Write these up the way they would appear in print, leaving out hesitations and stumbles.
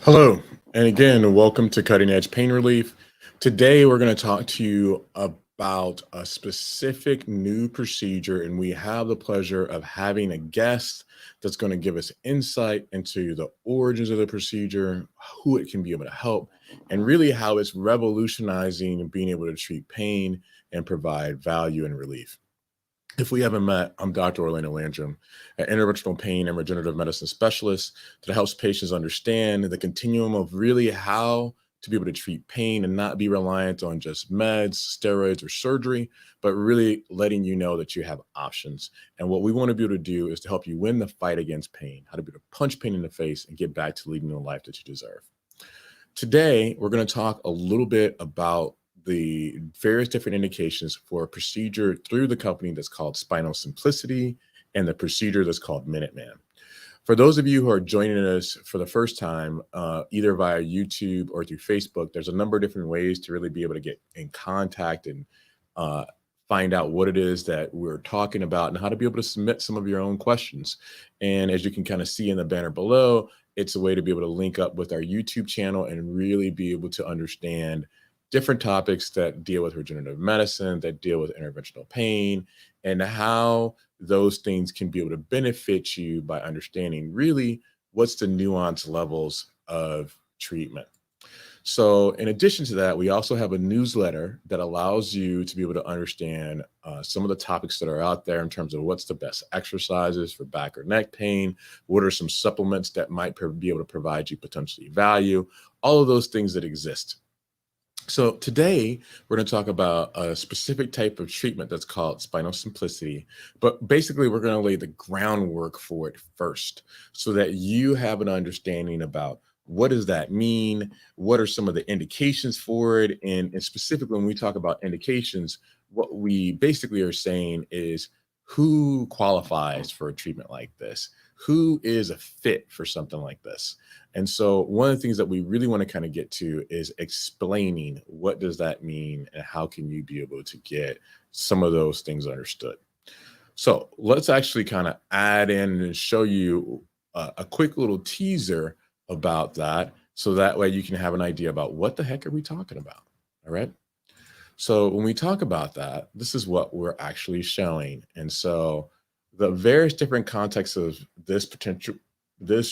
Hello, and again, welcome to Cutting Edge Pain Relief. Today, we're going to talk to you about a specific new procedure, and we have the pleasure of having a guest that's going to give us insight into the origins of the procedure, who it can be able to help, and really how it's revolutionizing being able to treat pain and provide value and relief. If we haven't met, I'm Dr. Orlando Landrum, an interventional pain and regenerative medicine specialist that helps patients understand the continuum of really how to be able to treat pain and not be reliant on just meds, steroids, or surgery, but really letting you know that you have options. And what we want to be able to do is to help you win the fight against pain, how to be able to punch pain in the face and get back to leading the life that you deserve. Today, we're going to talk a little bit about the various different indications for a procedure through the company that's called Spinal Simplicity and the procedure that's called Minuteman. For those of you who are joining us for the first time, either via YouTube or through Facebook, there's a number of different ways to really be able to get in contact and find out what it is that we're talking about and how to be able to submit some of your own questions. And as you can kind of see in the banner below, it's a way to be able to link up with our YouTube channel and really be able to understand different topics that deal with regenerative medicine, that deal with interventional pain, and how those things can be able to benefit you by understanding really what's the nuanced levels of treatment. So in addition to that, we also have a newsletter that allows you to be able to understand some of the topics that are out there in terms of what's the best exercises for back or neck pain, what are some supplements that might be able to provide you potentially value, all of those things that exist. So today we're going to talk about a specific type of treatment that's called spinal simplicity, but basically we're going to lay the groundwork for it first so that you have an understanding about what does that mean, what are some of the indications for it, and specifically when we talk about indications, what we basically are saying is who qualifies for a treatment like this, who is a fit for something like this. And so one of the things that we really want to kind of get to is explaining what does that mean and how can you be able to get some of those things understood. So let's actually kind of add in and show you a quick little teaser about that. So that way you can have an idea about what the heck are we talking about. All right. So when we talk about that, this is what we're actually showing. And so the various different contexts of this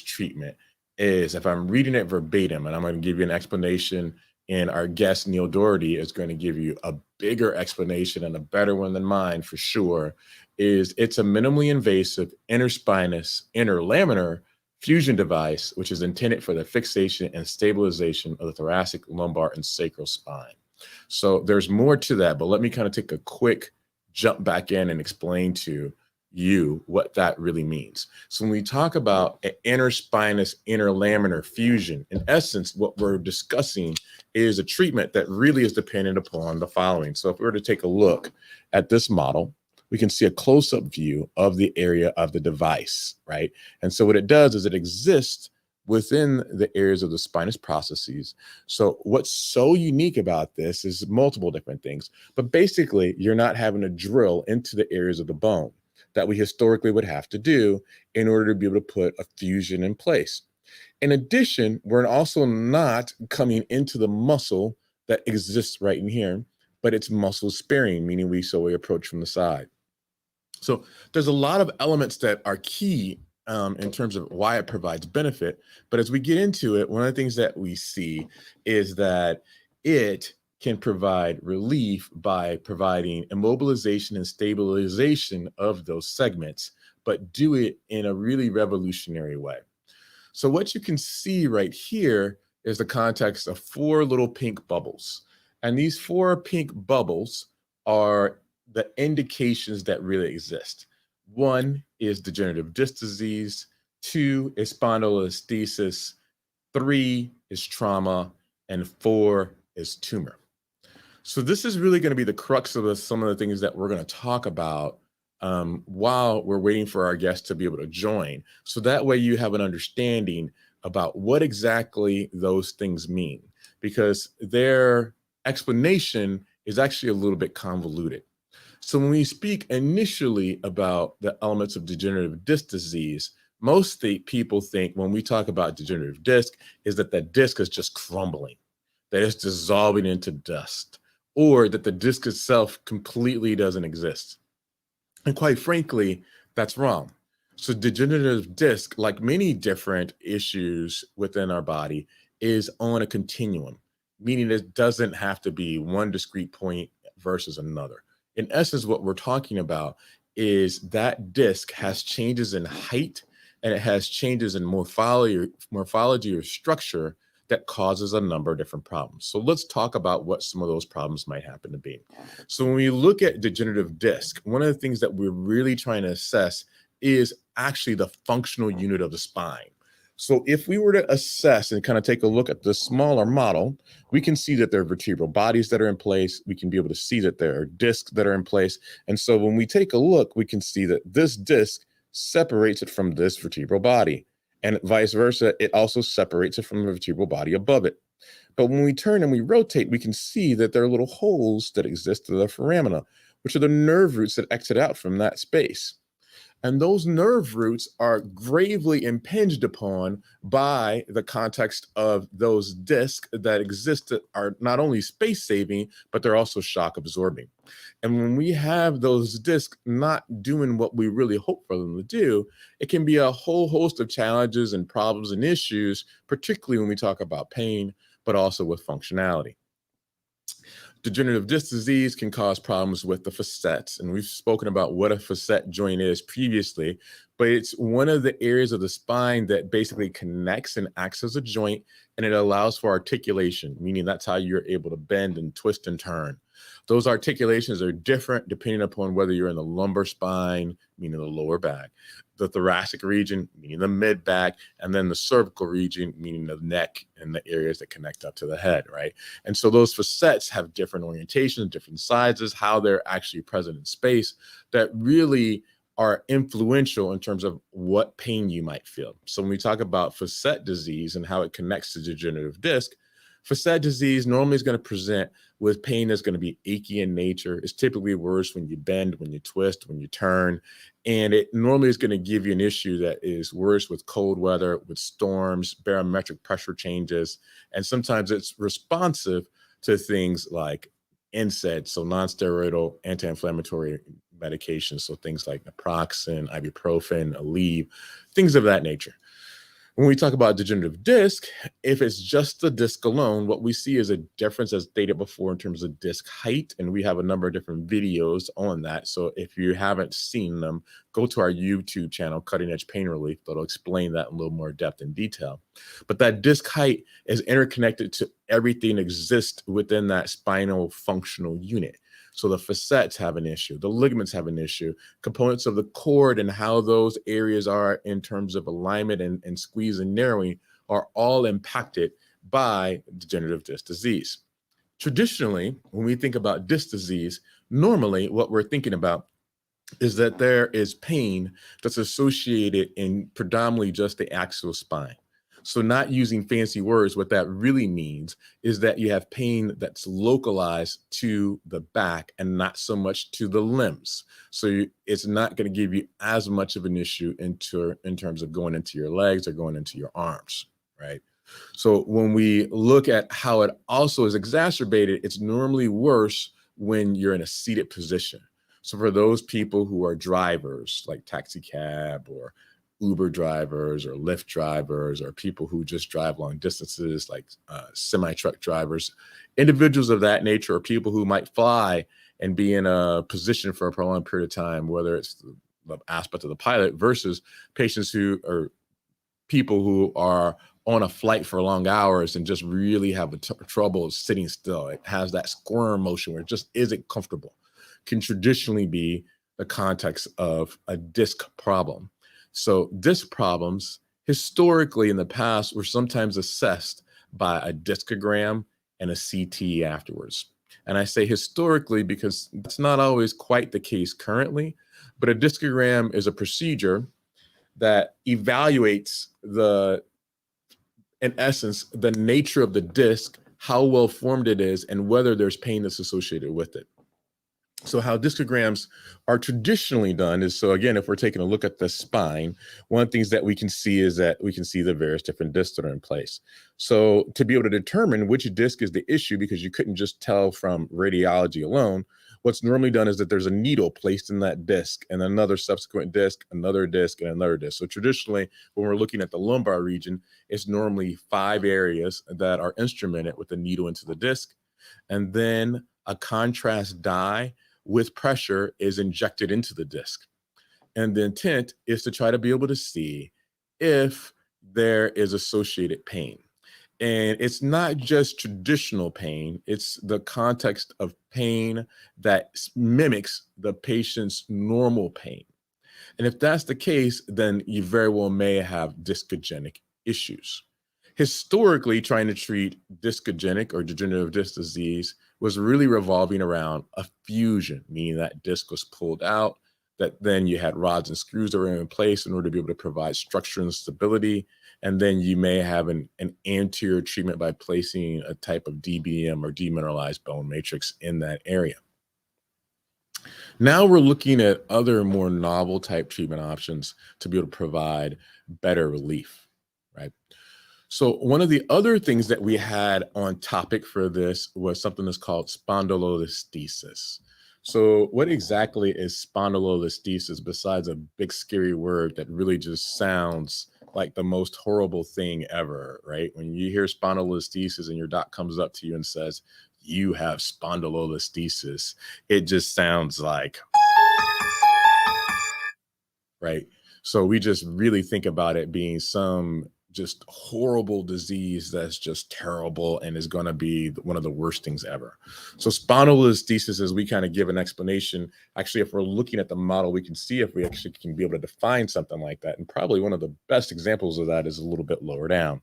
treatment is, if I'm reading it verbatim, and I'm going to give you an explanation, and our guest Neil Dougherty is going to give you a bigger explanation and a better one than mine for sure, is it's a minimally invasive interspinous interlaminar fusion device, which is intended for the fixation and stabilization of the thoracic, lumbar, and sacral spine. So there's more to that, but let me kind of take a quick jump back in and explain to you what that really means. So when we talk about an interspinous interlaminar fusion, in essence, what we're discussing is a treatment that really is dependent upon the following. So if we were to take a look at this model, we can see a close-up view of the area of the device, right? And so what it does is it exists within the areas of the spinous processes. So what's so unique about this is multiple different things, but basically you're not having to drill into the areas of the bone that we historically would have to do in order to be able to put a fusion in place. In addition, we're also not coming into the muscle that exists right in here, but it's muscle sparing, meaning we approach from the side. So there's a lot of elements that are key in terms of why it provides benefit. But as we get into it, one of the things that we see is that it can provide relief by providing immobilization and stabilization of those segments, but do it in a really revolutionary way. So what you can see right here is the context of four little pink bubbles. And these four pink bubbles are the indications that really exist. One is degenerative disc disease, two is spondylolisthesis, three is trauma, and four is tumor. So this is really going to be the crux of some of the things that we're going to talk about while we're waiting for our guests to be able to join. So that way you have an understanding about what exactly those things mean, because their explanation is actually a little bit convoluted. So when we speak initially about the elements of degenerative disc disease, Most people think when we talk about degenerative disc is that the disc is just crumbling, that it's dissolving into dust, or that the disc itself completely doesn't exist. And quite frankly, that's wrong. So degenerative disc, like many different issues within our body, is on a continuum, meaning it doesn't have to be one discrete point versus another. In essence, what we're talking about is that disc has changes in height and it has changes in morphology or structure that causes a number of different problems. So let's talk about what some of those problems might happen to be. So when we look at degenerative disc, one of the things that we're really trying to assess is actually the functional unit of the spine. So if we were to assess and kind of take a look at the smaller model, we can see that there are vertebral bodies that are in place. We can be able to see that there are discs that are in place. And so when we take a look, we can see that this disc separates it from this vertebral body. And vice versa, it also separates it from the vertebral body above it. But when we turn and we rotate, we can see that there are little holes that exist to the foramina, which are the nerve roots that exit out from that space. And those nerve roots are gravely impinged upon by the context of those discs that exist that are not only space saving, but they're also shock absorbing. And when we have those discs not doing what we really hope for them to do, it can be a whole host of challenges and problems and issues, particularly when we talk about pain, but also with functionality. Degenerative disc disease can cause problems with the facets, and we've spoken about what a facet joint is previously, but it's one of the areas of the spine that basically connects and acts as a joint, and it allows for articulation, meaning that's how you're able to bend and twist and turn. Those articulations are different depending upon whether you're in the lumbar spine, meaning the lower back, the thoracic region, meaning the mid back, and then the cervical region, meaning the neck and the areas that connect up to the head, right? And so those facets have different orientations, different sizes, how they're actually present in space that really are influential in terms of what pain you might feel. So when we talk about facet disease and how it connects to degenerative disc, facet disease normally is going to present with pain that's going to be achy in nature. It's typically worse when you bend, when you twist, when you turn. And it normally is going to give you an issue that is worse with cold weather, with storms, barometric pressure changes. And sometimes it's responsive to things like NSAIDs, so non-steroidal anti-inflammatory medications. So things like naproxen, ibuprofen, Aleve, things of that nature. When we talk about degenerative disc, if it's just the disc alone, what we see is a difference as stated before in terms of disc height. And we have a number of different videos on that. So if you haven't seen them, go to our YouTube channel, Cutting Edge Pain Relief. That'll explain that in a little more depth and detail. But that disc height is interconnected to everything that exists within that spinal functional unit. So the facets have an issue, the ligaments have an issue, components of the cord and how those areas are in terms of alignment and squeeze and narrowing are all impacted by degenerative disc disease. Traditionally, when we think about disc disease, normally what we're thinking about is that there is pain that's associated in predominantly just the axial spine. So not using fancy words, what that really means is that you have pain that's localized to the back and not so much to the limbs. So it's not going to give you as much of an issue in terms of going into your legs or going into your arms, right? So when we look at how it also is exacerbated, it's normally worse when you're in a seated position. So for those people who are drivers, like taxi cab or Uber drivers or Lyft drivers or people who just drive long distances like semi-truck drivers, individuals of that nature, or people who might fly and be in a position for a prolonged period of time, whether it's the aspect of the pilot versus patients who are people who are on a flight for long hours and just really have trouble sitting still. It has that squirm motion where it just isn't comfortable, can traditionally be the context of a disc problem. So disc problems historically in the past were sometimes assessed by a discogram and a CT afterwards. And I say historically because that's not always quite the case currently, but a discogram is a procedure that evaluates in essence, the nature of the disc, how well formed it is, and whether there's pain that's associated with it. So how discograms are traditionally done is, so again, if we're taking a look at the spine, one of the things that we can see is that we can see the various different discs that are in place. So to be able to determine which disc is the issue, because you couldn't just tell from radiology alone, what's normally done is that there's a needle placed in that disc and another subsequent disc, another disc, and another disc. So traditionally, when we're looking at the lumbar region, it's normally 5 areas that are instrumented with the needle into the disc. And then a contrast dye with pressure is injected into the disc. And the intent is to try to be able to see if there is associated pain. And it's not just traditional pain, it's the context of pain that mimics the patient's normal pain. And if that's the case, then you very well may have discogenic issues. Historically, trying to treat discogenic or degenerative disc disease was really revolving around a fusion, meaning that disc was pulled out, that then you had rods and screws that were in place in order to be able to provide structure and stability. And then you may have an anterior treatment by placing a type of DBM or demineralized bone matrix in that area. Now we're looking at other more novel type treatment options to be able to provide better relief, right? So one of the other things that we had on topic for this was something that's called spondylolisthesis. So what exactly is spondylolisthesis besides a big scary word that really just sounds like the most horrible thing ever, right? When you hear spondylolisthesis and your doc comes up to you and says, you have spondylolisthesis, it just sounds like, right? So we just really think about it being some just horrible disease that's just terrible and is going to be one of the worst things ever. So spondylolisthesis, as we kind of give an explanation, actually, if we're looking at the model, we can see if we actually can be able to define something like that. And probably one of the best examples of that is a little bit lower down.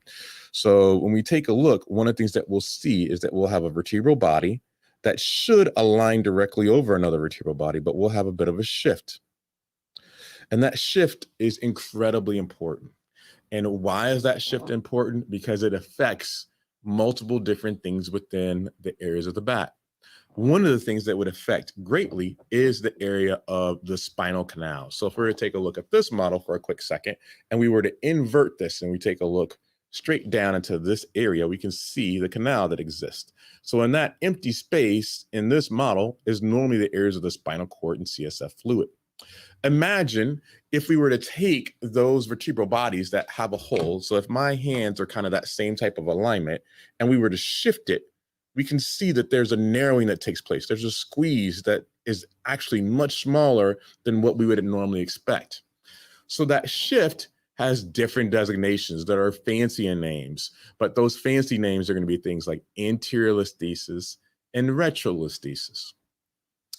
So when we take a look, one of the things that we'll see is that we'll have a vertebral body that should align directly over another vertebral body, but we'll have a bit of a shift. And that shift is incredibly important. And why is that shift important? Because it affects multiple different things within the areas of the back. One of the things that would affect greatly is the area of the spinal canal. So if we were to take a look at this model for a quick second, and we were to invert this and we take a look straight down into this area, we can see the canal that exists. So in that empty space in this model is normally the areas of the spinal cord and CSF fluid. Imagine if we were to take those vertebral bodies that have a hole. So if my hands are kind of that same type of alignment and we were to shift it, we can see that there's a narrowing that takes place. There's a squeeze that is actually much smaller than what we would normally expect. So that shift has different designations that are fancy in names, but those fancy names are going to be things like anterior listhesis and retrolisthesis.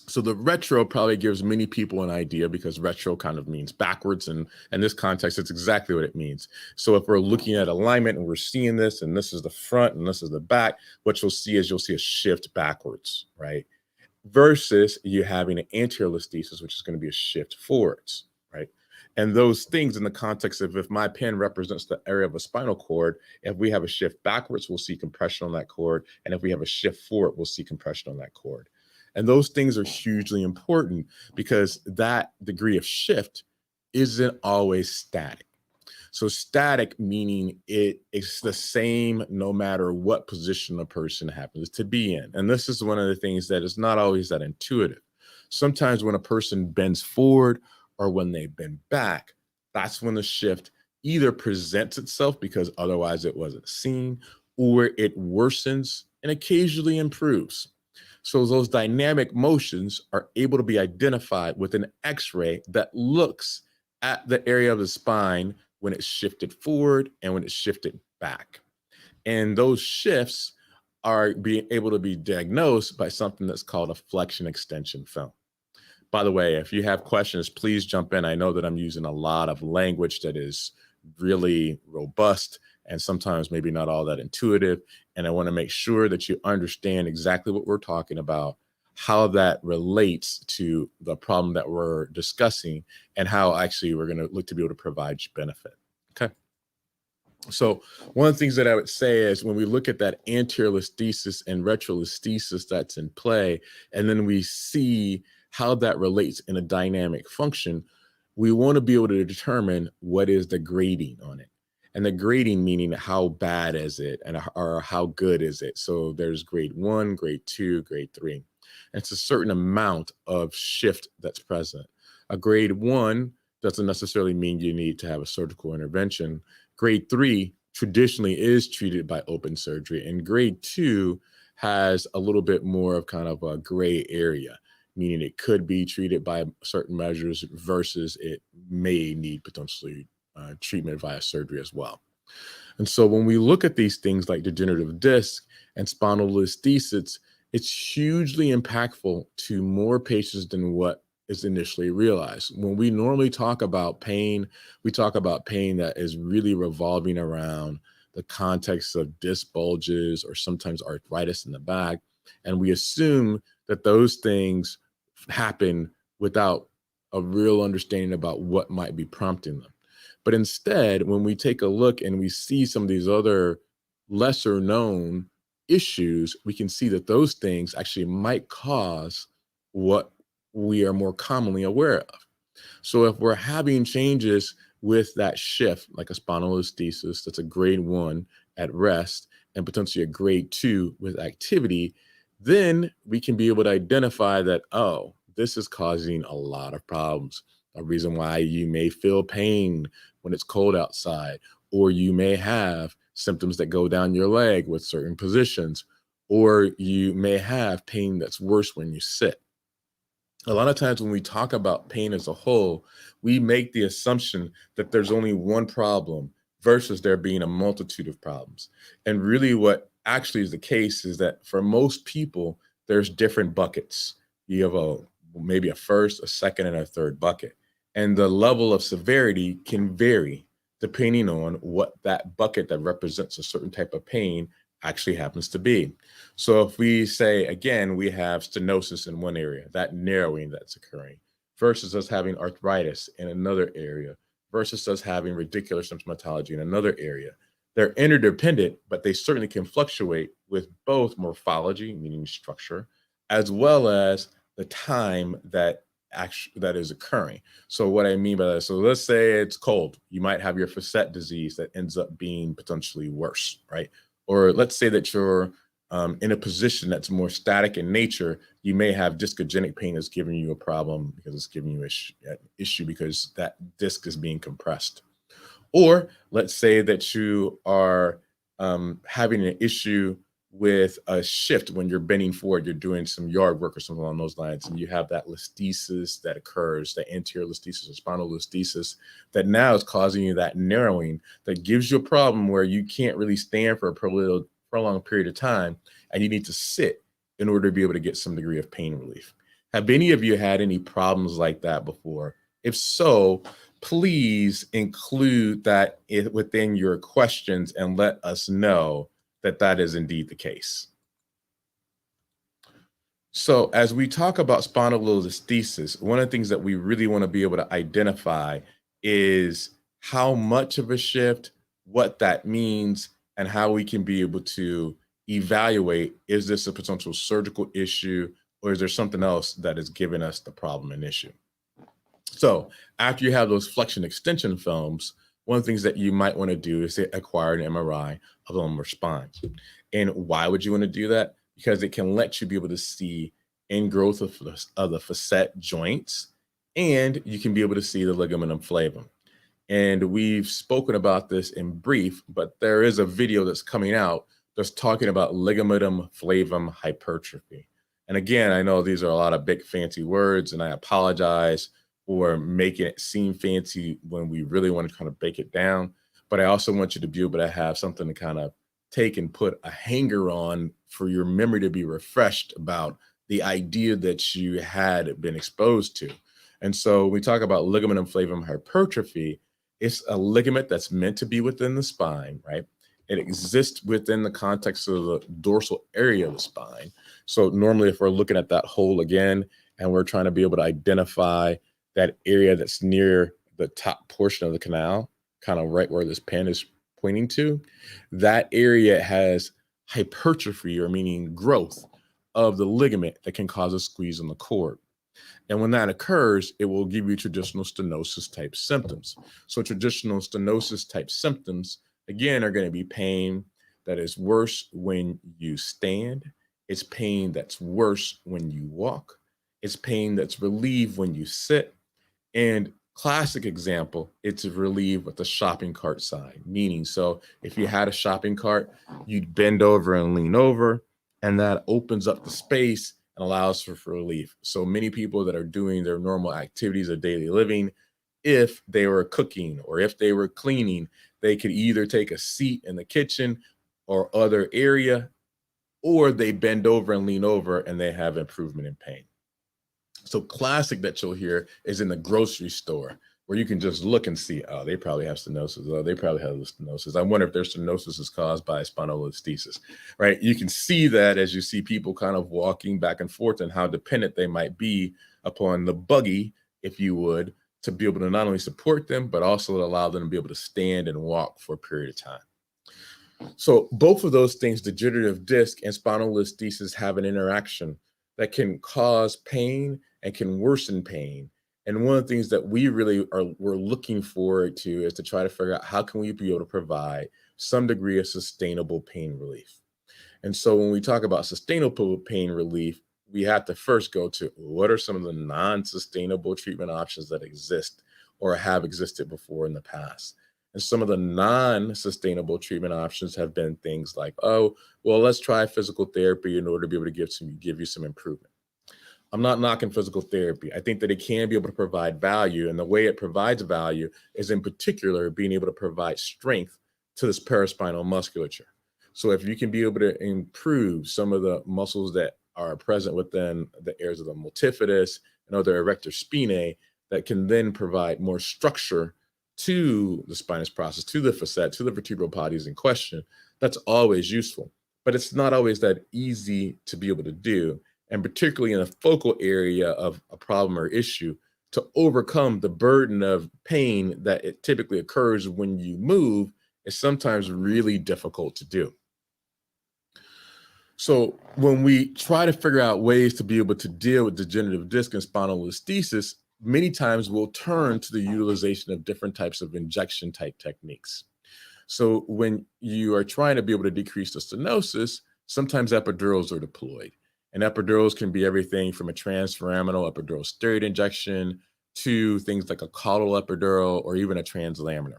So the retro probably gives many people an idea because retro kind of means backwards. And in this context, it's exactly what it means. So if we're looking at alignment and we're seeing this, and this is the front and this is the back, what you'll see is you'll see a shift backwards, right? Versus you having an anterior listhesis, which is going to be a shift forwards, right? And those things in the context of if my pen represents the area of a spinal cord, if we have a shift backwards, we'll see compression on that cord. And if we have a shift forward, we'll see compression on that cord. And those things are hugely important because that degree of shift isn't always static. So static meaning it's the same no matter what position a person happens to be in. And this is one of the things that is not always that intuitive. Sometimes when a person bends forward or when they bend back, that's when the shift either presents itself because otherwise it wasn't seen, or it worsens and occasionally improves. So those dynamic motions are able to be identified with an X-ray that looks at the area of the spine when it's shifted forward and when it's shifted back. And those shifts are being able to be diagnosed by something that's called a flexion extension film. By the way, if you have questions, please jump in. I know that I'm using a lot of language that is really robust and sometimes maybe not all that intuitive. And I want to make sure that you understand exactly what we're talking about, how that relates to the problem that we're discussing, and how actually we're going to look to be able to provide you benefit. Okay. So one of the things that I would say is when we look at that anterior listhesis and retrolisthesis that's in play, and then we see how that relates in a dynamic function, we want to be able to determine what is the grading on it. And the grading meaning how bad is it and or how good is it? So there's grade 1, grade 2, grade 3. And it's a certain amount of shift that's present. A grade 1 doesn't necessarily mean you need to have a surgical intervention. Grade 3 traditionally is treated by open surgery, and grade 2 has a little bit more of kind of a gray area, meaning it could be treated by certain measures versus it may need potentially treatment via surgery as well. And so when we look at these things like degenerative disc and spondylolisthesis, it's hugely impactful to more patients than what is initially realized. When we normally talk about pain, we talk about pain that is really revolving around the context of disc bulges or sometimes arthritis in the back. And we assume that those things happen without a real understanding about what might be prompting them. But instead, when we take a look and we see some of these other lesser known issues, we can see that those things actually might cause what we are more commonly aware of. So if we're having changes with that shift, like a spondylolisthesis, that's a grade 1 at rest, and potentially a grade 2 with activity, then we can be able to identify that, oh, this is causing a lot of problems. A reason why you may feel pain when it's cold outside, or you may have symptoms that go down your leg with certain positions, or you may have pain that's worse when you sit. A lot of times when we talk about pain as a whole, we make the assumption that there's only one problem versus there being a multitude of problems. And really what actually is the case is that for most people, there's different buckets. You have maybe a first, a second, and a third bucket. And the level of severity can vary depending on what that bucket that represents a certain type of pain actually happens to be. So if we say, again, we have stenosis in one area, that narrowing that's occurring, versus us having arthritis in another area, versus us having radicular symptomatology in another area. They're interdependent, but they certainly can fluctuate with both morphology, meaning structure, as well as the time that is occurring. So what I mean by that, so let's say it's cold. You might have your facet disease that ends up being potentially worse, right? Or let's say that you're in a position that's more static in nature, you may have discogenic pain that's giving you a problem because it's giving you an issue because that disc is being compressed. Or let's say that you are having an issue with a shift when you're bending forward, you're doing some yard work or something along those lines, and you have that listhesis that occurs, the anterior listhesis or spondylolisthesis, that now is causing you that narrowing that gives you a problem where you can't really stand for a prolonged period of time, and you need to sit in order to be able to get some degree of pain relief. Have any of you had any problems like that before? If so, please include that within your questions and let us know that that is indeed the case. So as we talk about spondylolisthesis, one of the things that we really want to be able to identify is how much of a shift, what that means, and how we can be able to evaluate, is this a potential surgical issue, or is there something else that is giving us the problem and issue? So after you have those flexion extension films, one of the things that you might want to do is acquire an MRI of the lumbar spine. And why would you want to do that? Because it can let you be able to see ingrowth of the facet joints, and you can be able to see the ligamentum flavum. And we've spoken about this in brief, but there is a video that's coming out that's talking about ligamentum flavum hypertrophy. And again, I know these are a lot of big fancy words, and I apologize for making it seem fancy when we really want to kind of break it down. But I also want you to be able to have something to kind of take and put a hanger on for your memory to be refreshed about the idea that you had been exposed to. And so we talk about ligamentum flavum hypertrophy. It's a ligament that's meant to be within the spine, right? It exists within the context of the dorsal area of the spine. So normally if we're looking at that hole again, and we're trying to be able to identify that area that's near the top portion of the canal, kind of right where this pen is pointing to, that area has hypertrophy, or meaning growth of the ligament that can cause a squeeze on the cord. And when that occurs, it will give you traditional stenosis type symptoms. So traditional stenosis type symptoms, again, are going to be pain that is worse when you stand. It's pain that's worse when you walk. It's pain that's relieved when you sit. And classic example, it's relieved with the shopping cart sign, meaning, so if you had a shopping cart, you'd bend over and lean over, and that opens up the space and allows for relief. So many people that are doing their normal activities of daily living, if they were cooking or if they were cleaning, they could either take a seat in the kitchen or other area, or they bend over and lean over and they have improvement in pain. So classic that you'll hear is in the grocery store, where you can just look and see, oh, they probably have stenosis. Oh, they probably have stenosis. I wonder if their stenosis is caused by spondylolisthesis, right? You can see that as you see people kind of walking back and forth and how dependent they might be upon the buggy, if you would, to be able to not only support them, but also allow them to be able to stand and walk for a period of time. So both of those things, degenerative disc and spondylolisthesis, have an interaction that can cause pain and can worsen pain. And one of the things that we're looking forward to is to try to figure out how can we be able to provide some degree of sustainable pain relief. And so when we talk about sustainable pain relief, we have to first go to what are some of the non-sustainable treatment options that exist or have existed before in the past. And some of the non-sustainable treatment options have been things like, oh, well, let's try physical therapy in order to be able to give you some improvement. I'm not knocking physical therapy. I think that it can be able to provide value. And the way it provides value is, in particular, being able to provide strength to this paraspinal musculature. So if you can be able to improve some of the muscles that are present within the areas of the multifidus and other erector spinae, that can then provide more structure to the spinous process, to the facet, to the vertebral bodies in question, that's always useful. But it's not always that easy to be able to do. And particularly in a focal area of a problem or issue, to overcome the burden of pain that it typically occurs when you move is sometimes really difficult to do. So when we try to figure out ways to be able to deal with degenerative disc and spondylolisthesis, many times we'll turn to the utilization of different types of injection type techniques. So when you are trying to be able to decrease the stenosis, sometimes epidurals are deployed. And epidurals can be everything from a transforaminal epidural steroid injection to things like a caudal epidural or even a translaminar.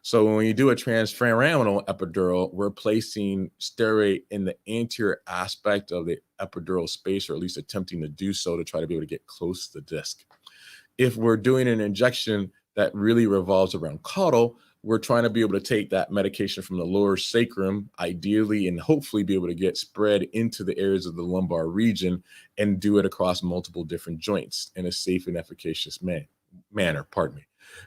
So when you do a transforaminal epidural, we're placing steroid in the anterior aspect of the epidural space, or at least attempting to do so to try to be able to get close to the disc. If we're doing an injection that really revolves around caudal, we're trying to be able to take that medication from the lower sacrum, ideally, and hopefully be able to get spread into the areas of the lumbar region and do it across multiple different joints in a safe and efficacious manner.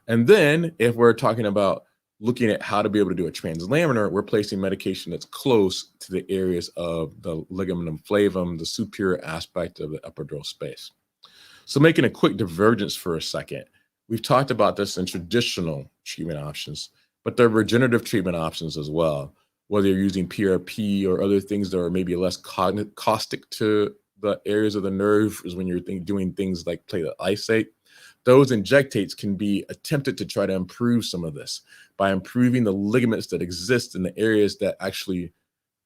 And then if we're talking about looking at how to be able to do a translaminar, we're placing medication that's close to the areas of the ligamentum flavum, the superior aspect of the epidural space. So making a quick divergence for a second, we've talked about this in traditional treatment options, but there are regenerative treatment options as well, whether you're using PRP or other things that are maybe less caustic to the areas of the nerve, is when you're doing things like platelet lysate. Those injectates can be attempted to try to improve some of this by improving the ligaments that exist in the areas that actually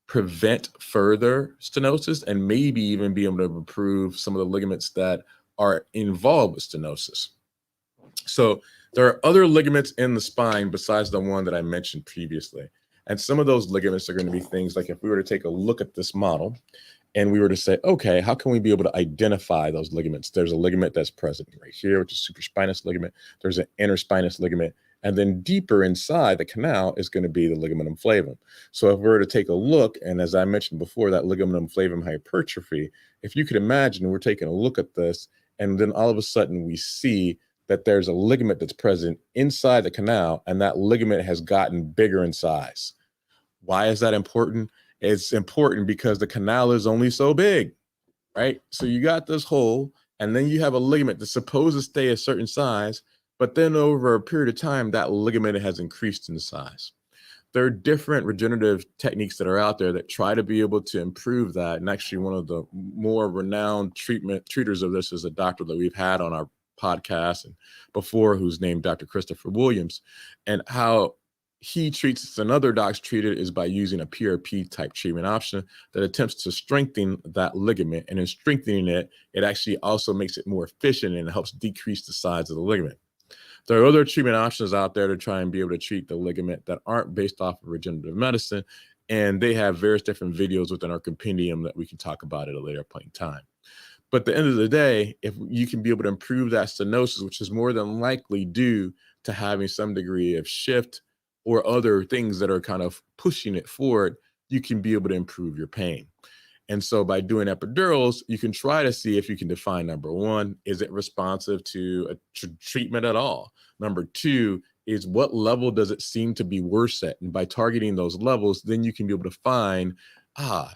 prevent further stenosis, and maybe even be able to improve some of the ligaments that are involved with stenosis. So there are other ligaments in the spine besides the one that I mentioned previously. And some of those ligaments are going to be things like, if we were to take a look at this model and we were to say, okay, how can we be able to identify those ligaments? There's a ligament that's present right here, which is supraspinous ligament. There's an interspinous ligament. And then deeper inside the canal is going to be the ligamentum flavum. So if we were to take a look, and as I mentioned before, that ligamentum flavum hypertrophy, if you could imagine, we're taking a look at this, and then all of a sudden we see that there's a ligament that's present inside the canal, and that ligament has gotten bigger in size. Why is that important? It's important because the canal is only so big, right? So you got this hole, and then you have a ligament that's supposed to stay a certain size, but then over a period of time, that ligament has increased in size. there are different regenerative techniques that are out there that try to be able to improve that. And actually, one of the more renowned treaters of this is a doctor that we've had on our podcast and before, who's named Dr. Christopher Williams. And how he treats another docs treated is by using a PRP type treatment option that attempts to strengthen that ligament. And in strengthening it, it actually also makes it more efficient and helps decrease the size of the ligament. There are other treatment options out there to try and be able to treat the ligament that aren't based off of regenerative medicine. And they have various different videos within our compendium that we can talk about at a later point in time. But at the end of the day, if you can be able to improve that stenosis, which is more than likely due to having some degree of shift or other things that are kind of pushing it forward, you can be able to improve your pain. And so by doing epidurals, you can try to see if you can define, number one, is it responsive to a treatment at all? Number two, is what level does it seem to be worse at? And by targeting those levels, then you can be able to find,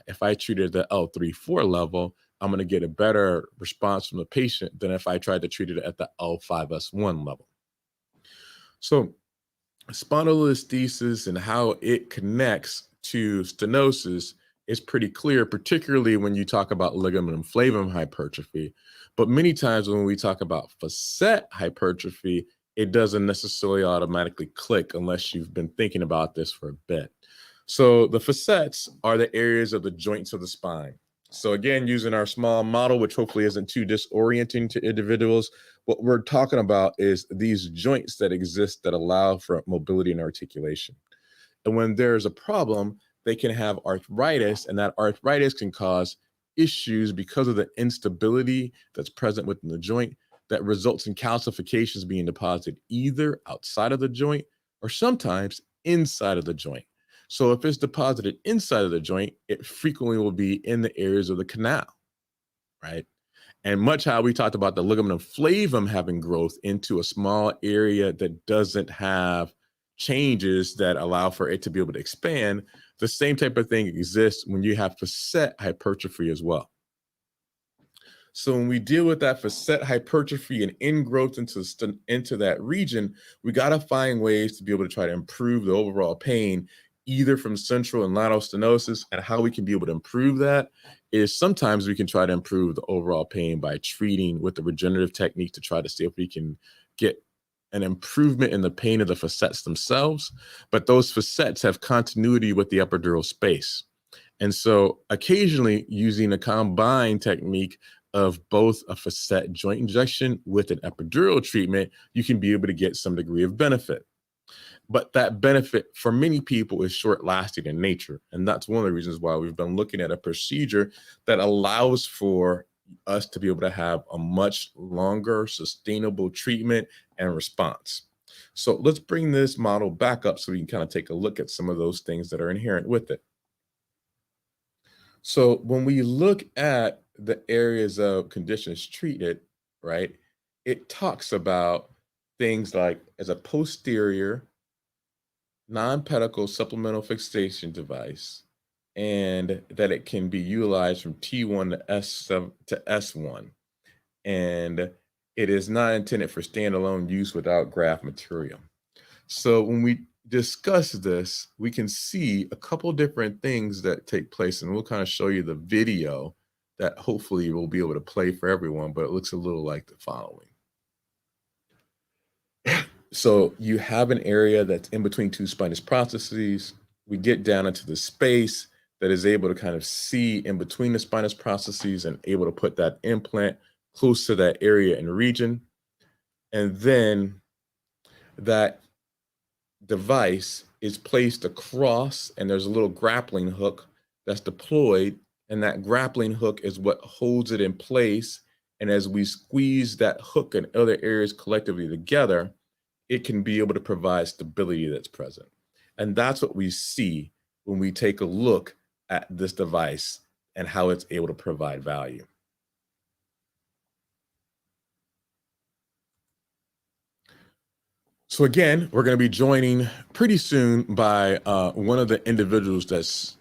if I treated the L3-4 level, I'm going to get a better response from the patient than if I tried to treat it at the L5S1 level. So spondylolisthesis and how it connects to stenosis is pretty clear, particularly when you talk about ligamentum flavum hypertrophy. But many times when we talk about facet hypertrophy, it doesn't necessarily automatically click unless you've been thinking about this for a bit. So the facets are the areas of the joints of the spine. So again, using our small model, which hopefully isn't too disorienting to individuals, what we're talking about is these joints that exist that allow for mobility and articulation. And when there's a problem, they can have arthritis, and that arthritis can cause issues because of the instability that's present within the joint that results in calcifications being deposited either outside of the joint or sometimes inside of the joint. So if it's deposited inside of the joint, it frequently will be in the areas of the canal, right? And much how we talked about the ligamentum flavum having growth into a small area that doesn't have changes that allow for it to be able to expand, the same type of thing exists when you have facet hypertrophy as well. So when we deal with that facet hypertrophy and ingrowth into that region, we got to find ways to be able to try to improve the overall pain, either from central and lateral stenosis. And how we can be able to improve that is sometimes we can try to improve the overall pain by treating with the regenerative technique to try to see if we can get an improvement in the pain of the facets themselves. But those facets have continuity with the epidural space. And so occasionally using a combined technique of both a facet joint injection with an epidural treatment, you can be able to get some degree of benefit. But that benefit for many people is short lasting in nature. And that's one of the reasons why we've been looking at a procedure that allows for us to be able to have a much longer sustainable treatment and response. So let's bring this model back up so we can kind of take a look at some of those things that are inherent with it. So when we look at the areas of conditions treated, right, it talks about things like as a posterior non-pedicle supplemental fixation device, and that it can be utilized from T1 to S7 to S1. And it is not intended for standalone use without graft material. So when we discuss this, we can see a couple different things that take place, and we'll kind of show you the video that hopefully we'll be able to play for everyone, but it looks a little like the following. So you have an area that's in between two spinous processes. We get down into the space that is able to kind of see in between the spinous processes and able to put that implant close to that area and region. And then that device is placed across, and there's a little grappling hook that's deployed, and that grappling hook is what holds it in place. And as we squeeze that hook and other areas collectively together, it can be able to provide stability that's present. And that's what we see when we take a look at this device and how it's able to provide value. So again, we're going to be joining pretty soon by one of the individuals that's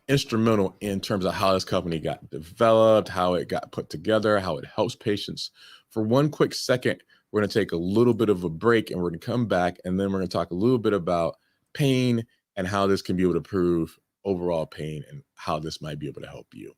instrumental in terms of how this company got developed, how it got put together, how it helps patients. For one quick second, we're going to take a little bit of a break, and we're going to come back, and then we're going to talk a little bit about pain and how this can be able to improve overall pain and how this might be able to help you.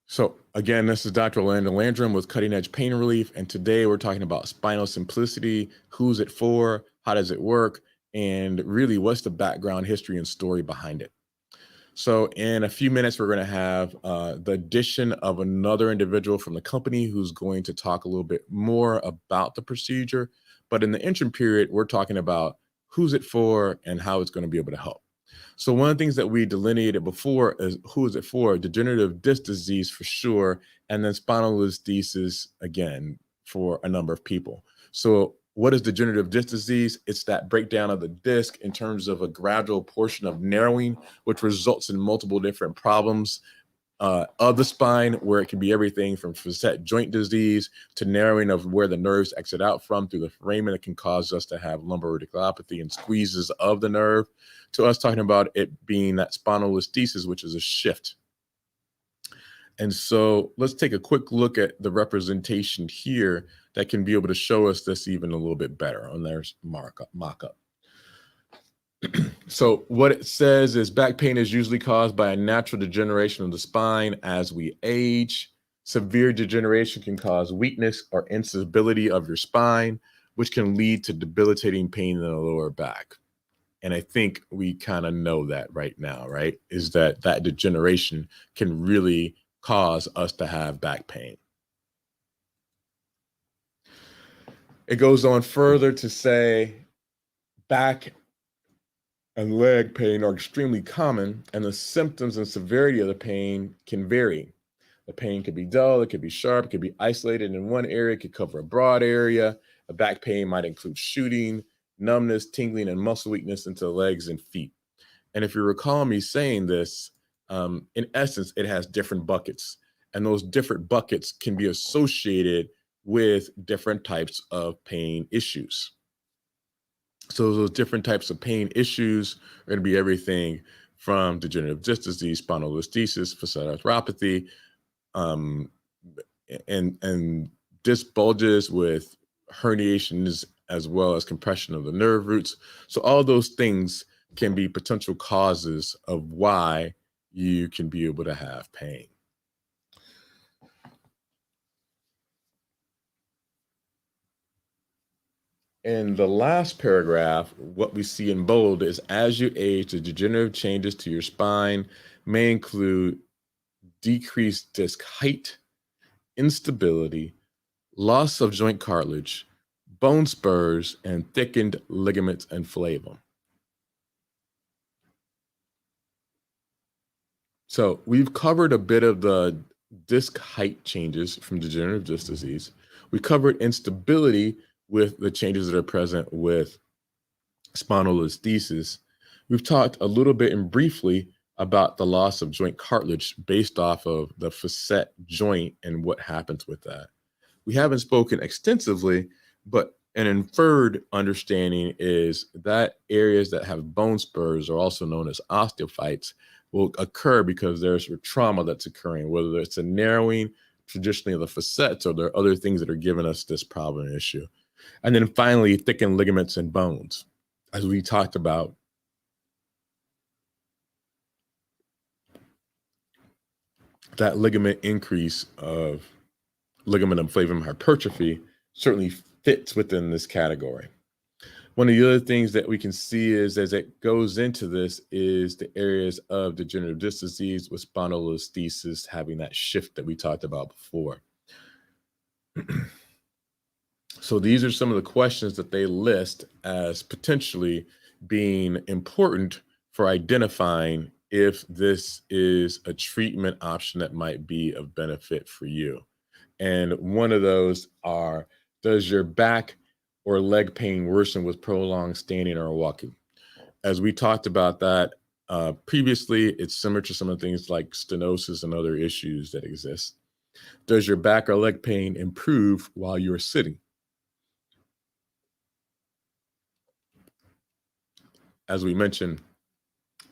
So again, this is Dr. Landon Landrum with Cutting Edge Pain Relief, and today we're talking about spinal simplicity. Who's it for? How does it work? And really, what's the background history and story behind it? So in a few minutes, we're going to have the addition of another individual from the company who's going to talk a little bit more about the procedure. But in the interim period, we're talking about who's it for and how it's going to be able to help. So one of the things that we delineated before is who is it for? Degenerative disc disease for sure, and then spondylolisthesis again for a number of people. So what is degenerative disc disease? It's that breakdown of the disc in terms of a gradual portion of narrowing, which results in multiple different problems of the spine, where it can be everything from facet joint disease to narrowing of where the nerves exit out from through the foramen. It can cause us to have lumbar radiculopathy and squeezes of the nerve, to us talking about it being that spondylolisthesis, which is a shift. And so let's take a quick look at the representation here that can be able to show us this even a little bit better. And there's mock-up. So what it says is back pain is usually caused by a natural degeneration of the spine as we age. Severe degeneration can cause weakness or instability of your spine, which can lead to debilitating pain in the lower back. And I think we kind of know that right now, right? Is that degeneration can really cause us to have back pain. It goes on further to say back and leg pain are extremely common, and the symptoms and severity of the pain can vary. The pain could be dull, it could be sharp, it could be isolated in one area, it could cover a broad area. A back pain might include shooting, numbness, tingling, and muscle weakness into the legs and feet. And if you recall me saying this, in essence, it has different buckets, and those different buckets can be associated with different types of pain issues. So those different types of pain issues are going to be everything from degenerative disc disease, spondylolisthesis, facet arthropathy, and disc bulges with herniations as well as compression of the nerve roots. So all those things can be potential causes of why you can be able to have pain. In the last paragraph, what we see in bold is as you age, the degenerative changes to your spine may include decreased disc height, instability, loss of joint cartilage, bone spurs, and thickened ligaments and flavum. So we've covered a bit of the disc height changes from degenerative disc disease. We covered instability with the changes that are present with spondylolisthesis. We've talked a little bit and briefly about the loss of joint cartilage based off of the facet joint and what happens with that. We haven't spoken extensively, but an inferred understanding is that areas that have bone spurs, are also known as osteophytes, will occur because there's a trauma that's occurring, whether it's a narrowing traditionally of the facets or there are other things that are giving us this problem and issue. And then finally, thickened ligaments and bones. As we talked about, that ligament increase of ligament and flavum hypertrophy certainly fits within this category. One of the other things that we can see is as it goes into this is the areas of degenerative disc disease with spondylolisthesis having that shift that we talked about before. So these are some of the questions that they list as potentially being important for identifying if this is a treatment option that might be of benefit for you. And one of those are, does your back or leg pain worsen with prolonged standing or walking? As we talked about that previously, it's similar to some of the things like stenosis and other issues that exist. Does your back or leg pain improve while you're sitting? As we mentioned,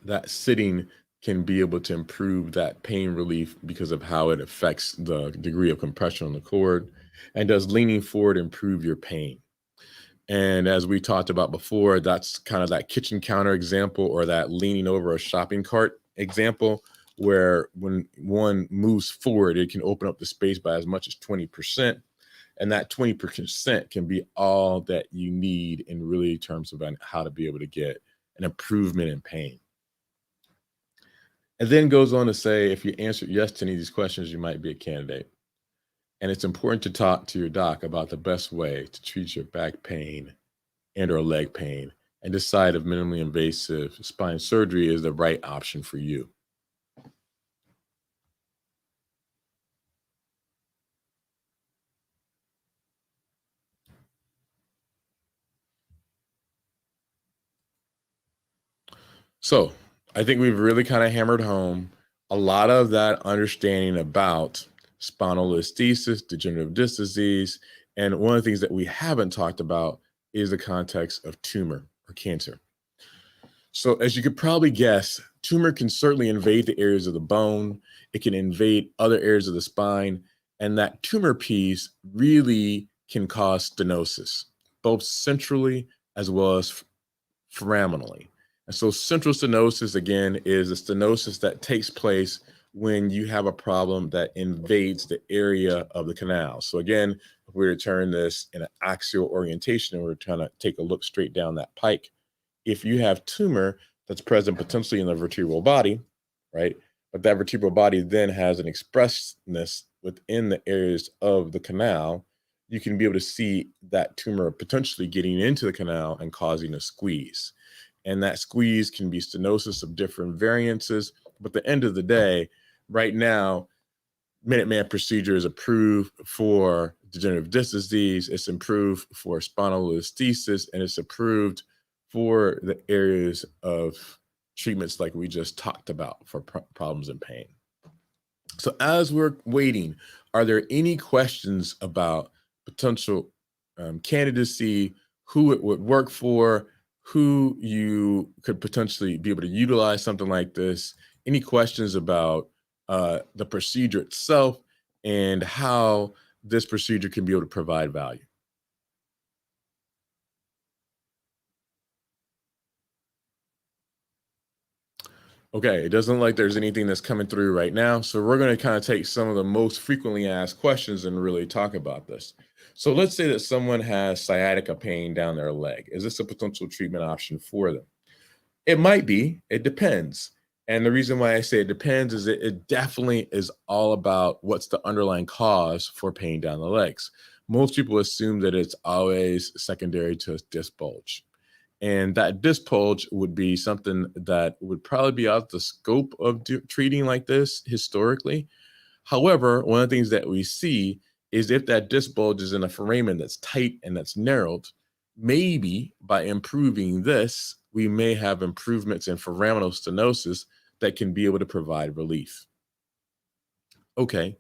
that sitting can be able to improve that pain relief because of how it affects the degree of compression on the cord. And does leaning forward improve your pain? And as we talked about before, that's kind of that kitchen counter example or that leaning over a shopping cart example, where when one moves forward, it can open up the space by as much as 20%. And that 20% can be all that you need in really terms of how to be able to get an improvement in pain. And then goes on to say, if you answer yes to any of these questions, you might be a candidate. And it's important to talk to your doc about the best way to treat your back pain and or leg pain and decide if minimally invasive spine surgery is the right option for you. So I think we've really kind of hammered home a lot of that understanding about spondylolisthesis, degenerative disc disease. And one of the things that we haven't talked about is the context of tumor or cancer. So, as you could probably guess, tumor can certainly invade the areas of the bone. It can invade other areas of the spine. And that tumor piece really can cause stenosis, both centrally as well as foraminally. And so, central stenosis, again, is a stenosis that takes place when you have a problem that invades the area of the canal. So, again, if we were to turn this in an axial orientation and we're trying to take a look straight down that pike, if you have tumor that's present potentially in the vertebral body, right? But that vertebral body then has an expressness within the areas of the canal, you can be able to see that tumor potentially getting into the canal and causing a squeeze. And that squeeze can be stenosis of different variances. But at the end of the day, right now, Minuteman procedure is approved for degenerative disc disease. It's approved for spondylolisthesis, and it's approved for the areas of treatments like we just talked about for problems in pain. So as we're waiting, are there any questions about potential candidacy, who it would work for, who you could potentially be able to utilize something like this? Any questions about the procedure itself and how this procedure can be able to provide value? Okay, it doesn't look like there's anything that's coming through right now. So we're going to kind of take some of the most frequently asked questions and really talk about this. So let's say that someone has sciatica pain down their leg. Is this a potential treatment option for them? It might be. It depends. And the reason why I say it depends is it definitely is all about what's the underlying cause for pain down the legs. Most people assume that it's always secondary to a disc bulge. And that disc bulge would be something that would probably be out the scope of treating like this historically. However, one of the things that we see is if that disc bulge is in a foramen that's tight and that's narrowed, maybe by improving this, we may have improvements in foraminal stenosis that can be able to provide relief. Okay.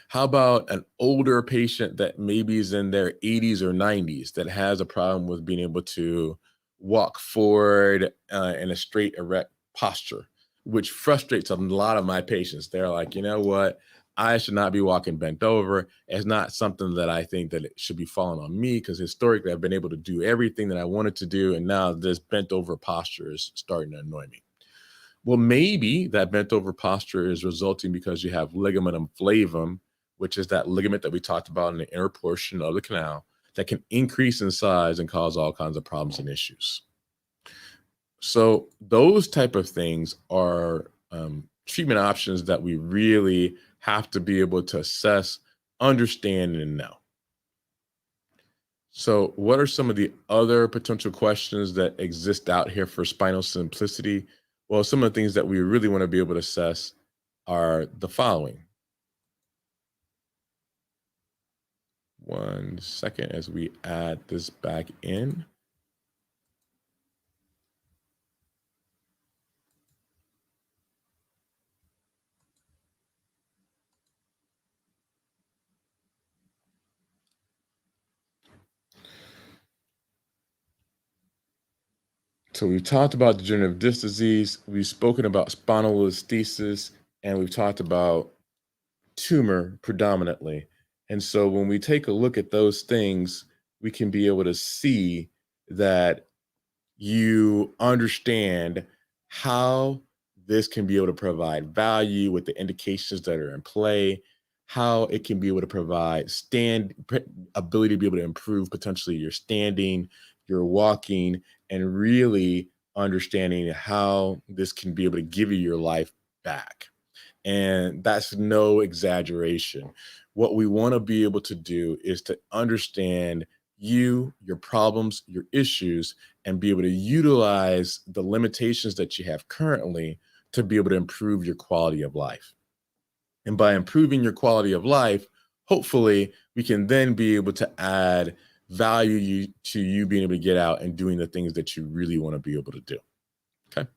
How about an older patient that maybe is in their 80s or 90s that has a problem with being able to walk forward in a straight, erect posture, which frustrates a lot of my patients. They're like, you know what? I should not be walking bent over. It's not something that I think that it should be falling on me because historically I've been able to do everything that I wanted to do. And now this bent over posture is starting to annoy me. Well, maybe that bent over posture is resulting because you have ligamentum flavum, which is that ligament that we talked about in the inner portion of the canal that can increase in size and cause all kinds of problems and issues. So those type of things are treatment options that we really have to be able to assess, understand, and know. So, what are some of the other potential questions that exist out here for spinal simplicity? Well, some of the things that we really want to be able to assess are the following. One second as we add this back in. So we've talked about degenerative disc disease, we've spoken about spondylolisthesis, and we've talked about tumor predominantly. And so when we take a look at those things, we can be able to see that you understand how this can be able to provide value with the indications that are in play, how it can be able to provide ability to be able to improve potentially your standing, your walking, and really understanding how this can be able to give you your life back. And that's no exaggeration. What we want to be able to do is to understand you, your problems, your issues, and be able to utilize the limitations that you have currently to be able to improve your quality of life. And by improving your quality of life, hopefully we can then be able to add value to you being able to get out and doing the things that you really want to be able to do. Okay.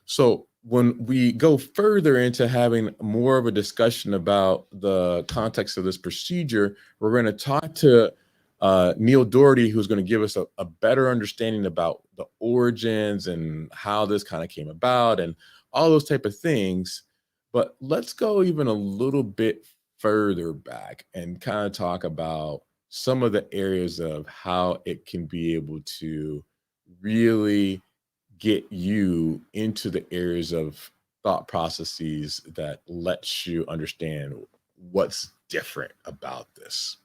So when we go further into having more of a discussion about the context of this procedure, we're going to talk to Neil Dougherty, who's going to give us a better understanding about the origins and how this kind of came about and all those type of things. But let's go even a little bit further back and kind of talk about some of the areas of how it can be able to really get you into the areas of thought processes that lets you understand what's different about this.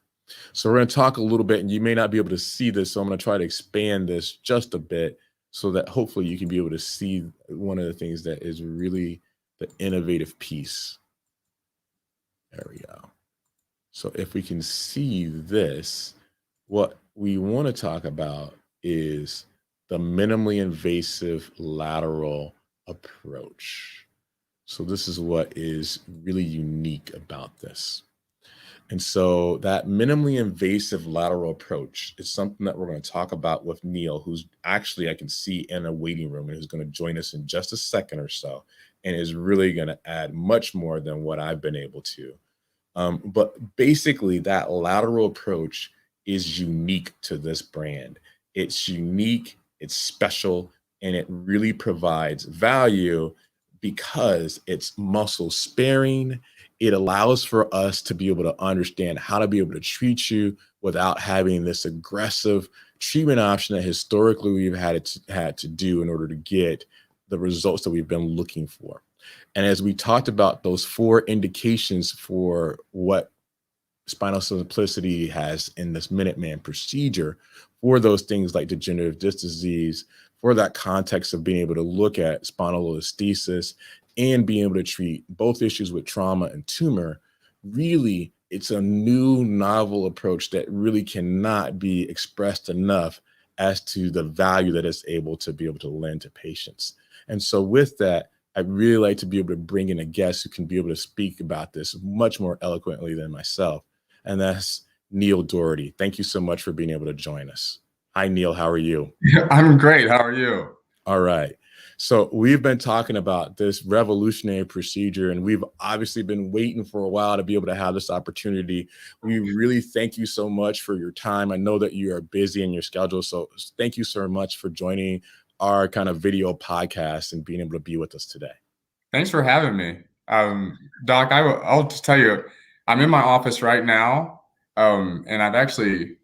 So we're going to talk a little bit, and you may not be able to see this, so I'm going to try to expand this just a bit so that hopefully you can be able to see one of the things that is really the innovative piece. There we go. So if we can see this, what we want to talk about is the minimally invasive lateral approach. So this is what is really unique about this. And so that minimally invasive lateral approach is something that we're going to talk about with Neil, who's actually, I can see in a waiting room and who's going to join us in just a second or so, and is really going to add much more than what I've been able to. But basically that lateral approach is unique to this brand. It's unique, it's special, and it really provides value because it's muscle sparing. It allows for us to be able to understand how to be able to treat you without having this aggressive treatment option that historically we've had to do in order to get the results that we've been looking for. And as we talked about those 4 indications for what spinal simplicity has in this Minuteman procedure, for those things like degenerative disc disease, for that context of being able to look at spondylolisthesis and being able to treat both issues with trauma and tumor, really it's a new novel approach that really cannot be expressed enough as to the value that it's able to lend to patients. And so with that, I'd really like to be able to bring in a guest who can be able to speak about this much more eloquently than myself. And that's Neil Dougherty. Thank you so much for being able to join us. Hi, Neil. How are you? I'm great. How are you? All right. So we've been talking about this revolutionary procedure, and we've obviously been waiting for a while to be able to have this opportunity. We really thank you so much for your time. I know that you are busy in your schedule, so thank you so much for joining our kind of video podcast and being able to be with us today. Thanks for having me. Doc, I'll just tell you, I'm in my office right now, and I've actually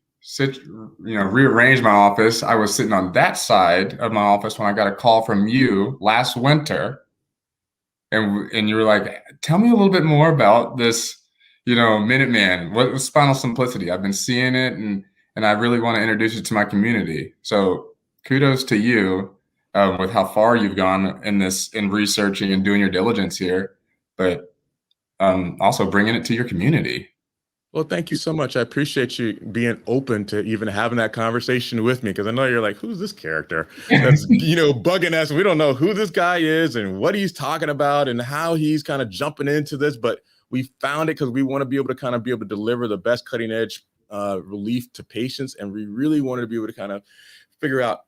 rearranged my office. I was sitting on that side of my office when I got a call from you last winter, and you were like, "Tell me a little bit more about this, Minuteman. What was spinal simplicity? I've been seeing it, and I really want to introduce it to my community." So kudos to you with how far you've gone in researching and doing your diligence here, but also bringing it to your community. Well, thank you so much. I appreciate you being open to even having that conversation with me, because I know you're like, who's this character that's, bugging us? We don't know who this guy is and what he's talking about and how he's kind of jumping into this, but we found it because we want to be able to deliver the best cutting edge relief to patients. And we really wanted to be able to kind of figure out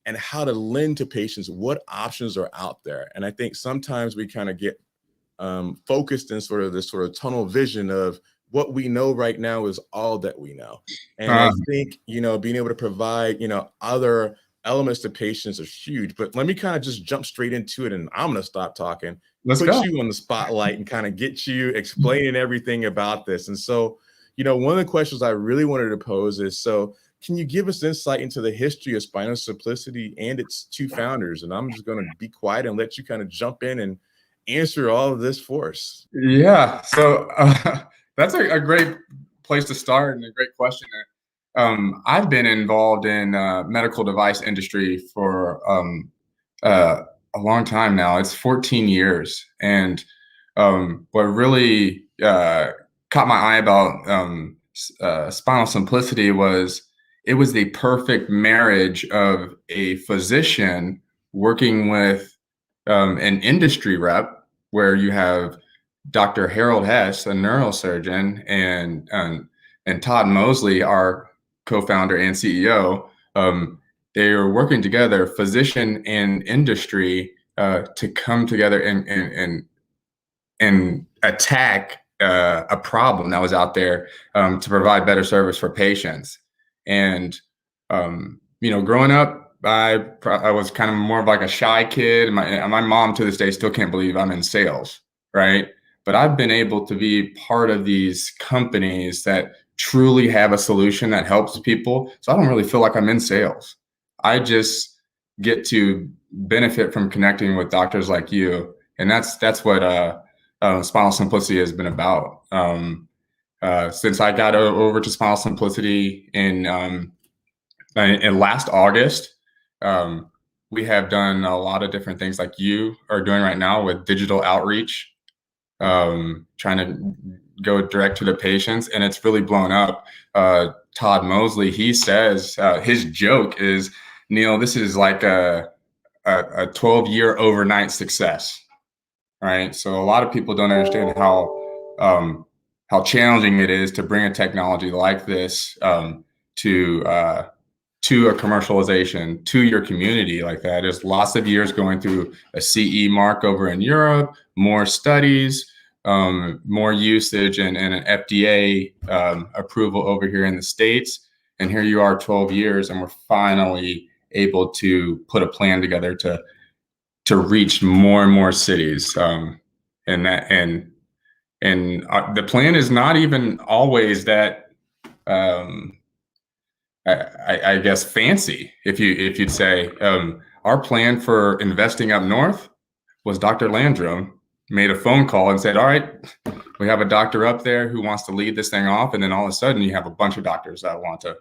and how to lend to patients what options are out there. And I think sometimes we kind of get focused in sort of this sort of tunnel vision of what we know right now is all that we know. And I think, being able to provide, other elements to patients are huge. But let me kind of just jump straight into it, and I'm going to stop talking, Let's put go. you on the spotlight, and kind of get you explaining everything about this. And so, one of the questions I really wanted to pose is, so can you give us insight into the history of Spinal Simplicity and its two founders? And I'm just going to be quiet and let you kind of jump in and answer all of this for us. Yeah, so that's a great place to start and a great question. I've been involved in medical device industry for a long time now. It's 14 years, and what really caught my eye about Spinal Simplicity was it was the perfect marriage of a physician working with an industry rep, where you have Dr. Harold Hess, a neurosurgeon, and Todd Mosley, our co-founder and CEO. They are working together, physician and industry, to come together and attack a problem that was out there, to provide better service for patients. And growing up, I was kind of more of like a shy kid. My mom to this day still can't believe I'm in sales, right? But I've been able to be part of these companies that truly have a solution that helps people. So I don't really feel like I'm in sales. I just get to benefit from connecting with doctors like you, and that's what Spinal Simplicity has been about. Since I got over to Spinal Simplicity in last August, we have done a lot of different things like you are doing right now with digital outreach, trying to go direct to the patients, and it's really blown up. Todd Mosley, he says, his joke is, Neil, this is like a 12-year overnight success, right? So a lot of people don't understand how challenging it is to bring a technology like this to a commercialization, to your community like that. There's lots of years going through a CE mark over in Europe, more studies, more usage, and an FDA approval over here in the States. And here you are 12 years, and we're finally able to put a plan together to reach more and more cities. The plan is not even always that I guess fancy, if you'd say. Our plan for investing up north was Dr. Landrum made a phone call and said, all right, we have a doctor up there who wants to lead this thing off. And then all of a sudden you have a bunch of doctors that want to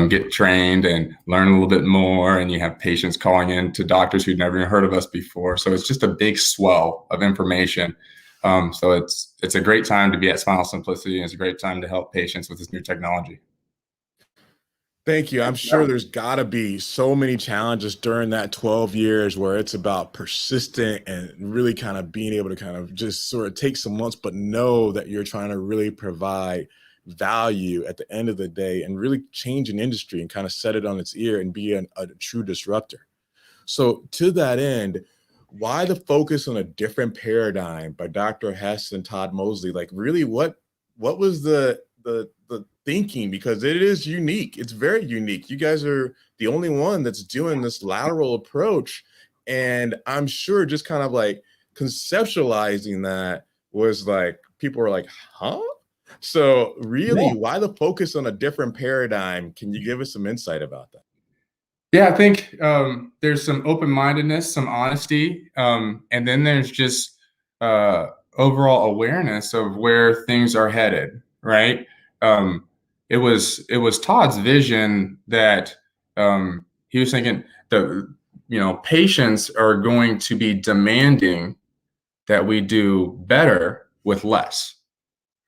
get trained and learn a little bit more. And you have patients calling in to doctors who'd never even heard of us before. So it's just a big swell of information. So it's a great time to be at Spinal Simplicity, and it's a great time to help patients with this new technology. Thank you. I'm sure there's got to be so many challenges during that 12 years where it's about persistent and really kind of being able to kind of just sort of take some months, but know that you're trying to really provide value at the end of the day and really change an industry and kind of set it on its ear and be a true disruptor. So to that end, why the focus on a different paradigm by Dr. Hess and Todd Mosley? Like, really, what was the thinking? Because it is unique. It's very unique. You guys are the only one that's doing this lateral approach. And I'm sure just kind of like conceptualizing that was like, people were like, huh? So really, why the focus on a different paradigm? Can you give us some insight about that? Yeah, I think there's some open-mindedness, some honesty, and then there's just overall awareness of where things are headed, right? It was Todd's vision that he was thinking patients are going to be demanding that we do better with less,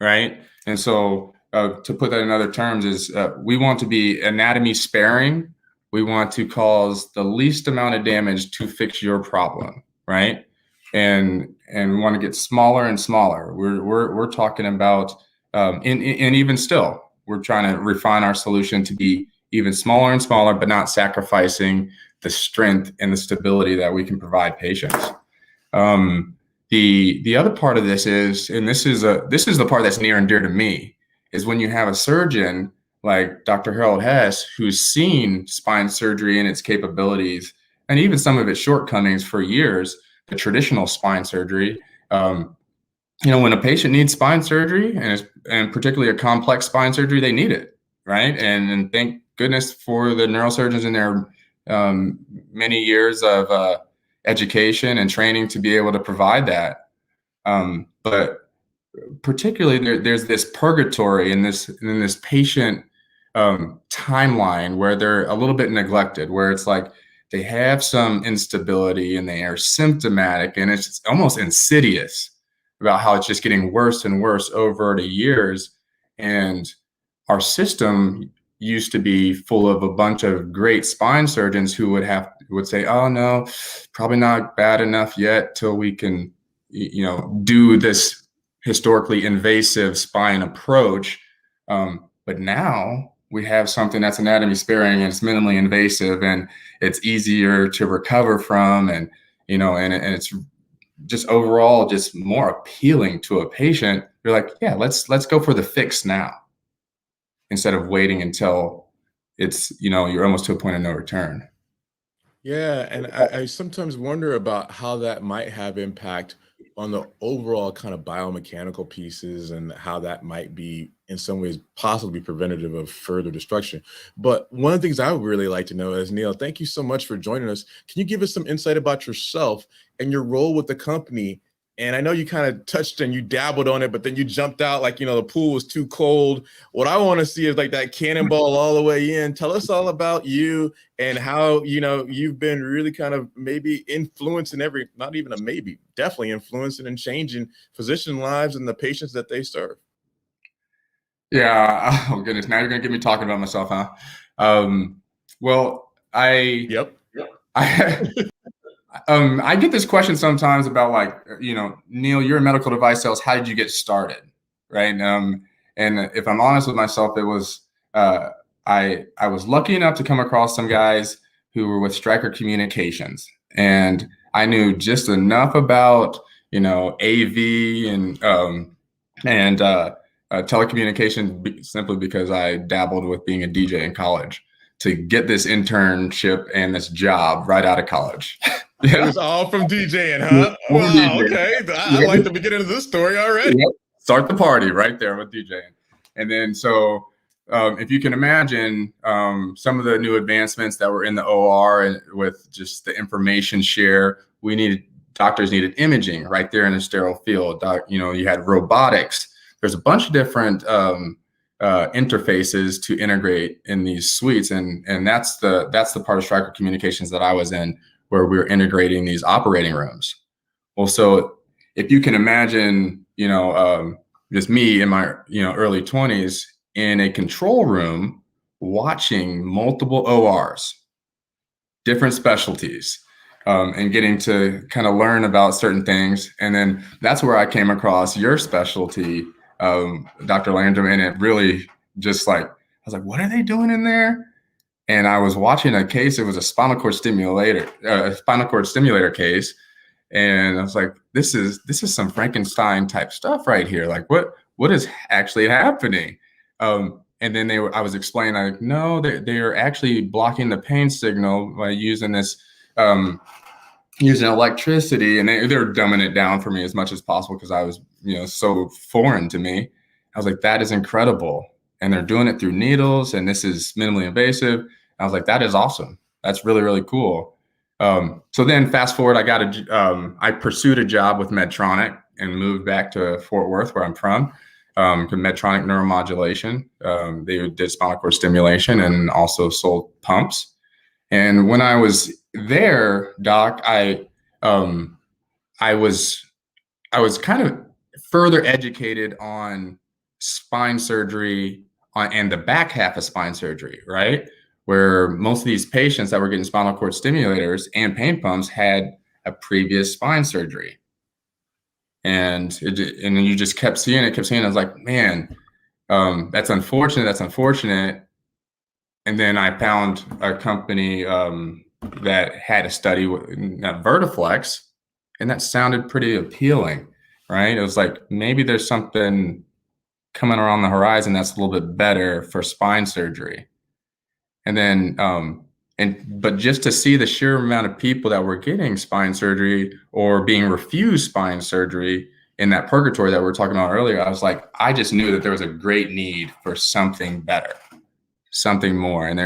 right? And so to put that in other terms is we want to be anatomy sparing. We want to cause the least amount of damage to fix your problem, right? And we want to get smaller and smaller. We're talking about and even still, we're trying to refine our solution to be even smaller and smaller, but not sacrificing the strength and the stability that we can provide patients. The other part of this is, and this is the part that's near and dear to me, is when you have a surgeon like Dr. Harold Hess, who's seen spine surgery and its capabilities and even some of its shortcomings for years, the traditional spine surgery. When a patient needs spine surgery and particularly a complex spine surgery, they need it, right? And thank goodness for the neurosurgeons in their many years of education and training to be able to provide that. But particularly there's this purgatory in this patient timeline where they're a little bit neglected, where it's like they have some instability and they are symptomatic and it's almost insidious about how it's just getting worse and worse over the years. And our system used to be full of a bunch of great spine surgeons who would say, oh no, probably not bad enough yet till we can do this historically invasive spine approach. But now we have something that's anatomy sparing and it's minimally invasive and it's easier to recover from, and it's just overall just more appealing to a patient. You're like, yeah, let's go for the fix now, instead of waiting until it's you're almost to a point of no return. Yeah, and I sometimes wonder about how that might have impact on the overall kind of biomechanical pieces and how that might be in some ways possibly preventative of further destruction. But one of the things I would really like to know is, Neil, thank you so much for joining us. Can you give us some insight about yourself and your role with the company? And I know you kind of touched and you dabbled on it, but then you jumped out like, the pool was too cold. What I want to see is like that cannonball all the way in. Tell us all about you and how, you've been really kind of maybe influencing not even a maybe, definitely influencing and changing physician lives and the patients that they serve. Yeah. Oh goodness. Now you're going to get me talking about myself, huh? Well, Yep. I get this question sometimes about like, Neil, you're in medical device sales. How did you get started? Right. And if I'm honest with myself, it was, I was lucky enough to come across some guys who were with Stryker Communications, and I knew just enough about, AV and telecommunication simply because I dabbled with being a DJ in college to get this internship and this job right out of college. Yeah. It was all from DJing, huh? Wow, okay. I like the beginning of this story already. Yep. Start the party right there with DJing. And then so if you can imagine some of the new advancements that were in the OR and with just the information share, doctors needed imaging right there in a sterile field. You had robotics. There's a bunch of different interfaces to integrate in these suites, and that's the part of Stryker Communications that I was in, where we're integrating these operating rooms. Well, so if you can imagine, just me in my early 20s in a control room watching multiple ORs, different specialties, and getting to kind of learn about certain things, and then that's where I came across your specialty, Dr. Landrum, and it really just I was like, what are they doing in there? And I was watching a case. It was a spinal cord stimulator case, and I was like, this is some Frankenstein type stuff right here. Like, what is actually happening? And then I was explaining, like, no, they are actually blocking the pain signal by using this. Using electricity, and they're dumbing it down for me as much as possible because I was, so foreign to me. I was like, that is incredible. And they're doing it through needles, and this is minimally invasive. I was like, that is awesome. That's really, really cool. So then fast forward, I pursued a job with Medtronic and moved back to Fort Worth, where I'm from, to Medtronic Neuromodulation. They did spinal cord stimulation and also sold pumps. And when I was there, Doc, I was kind of further educated on spine surgery and the back half of spine surgery, right? Where most of these patients that were getting spinal cord stimulators and pain pumps had a previous spine surgery. And then you just kept seeing it. I was like, man, that's unfortunate. And then I found a company that had a study with Vertiflex, and that sounded pretty appealing, right? It was like, maybe there's something coming around the horizon that's a little bit better for spine surgery. And then, but just to see the sheer amount of people that were getting spine surgery or being refused spine surgery in that purgatory that we were talking about earlier, I was like, I just knew that there was a great need for something better, something more. And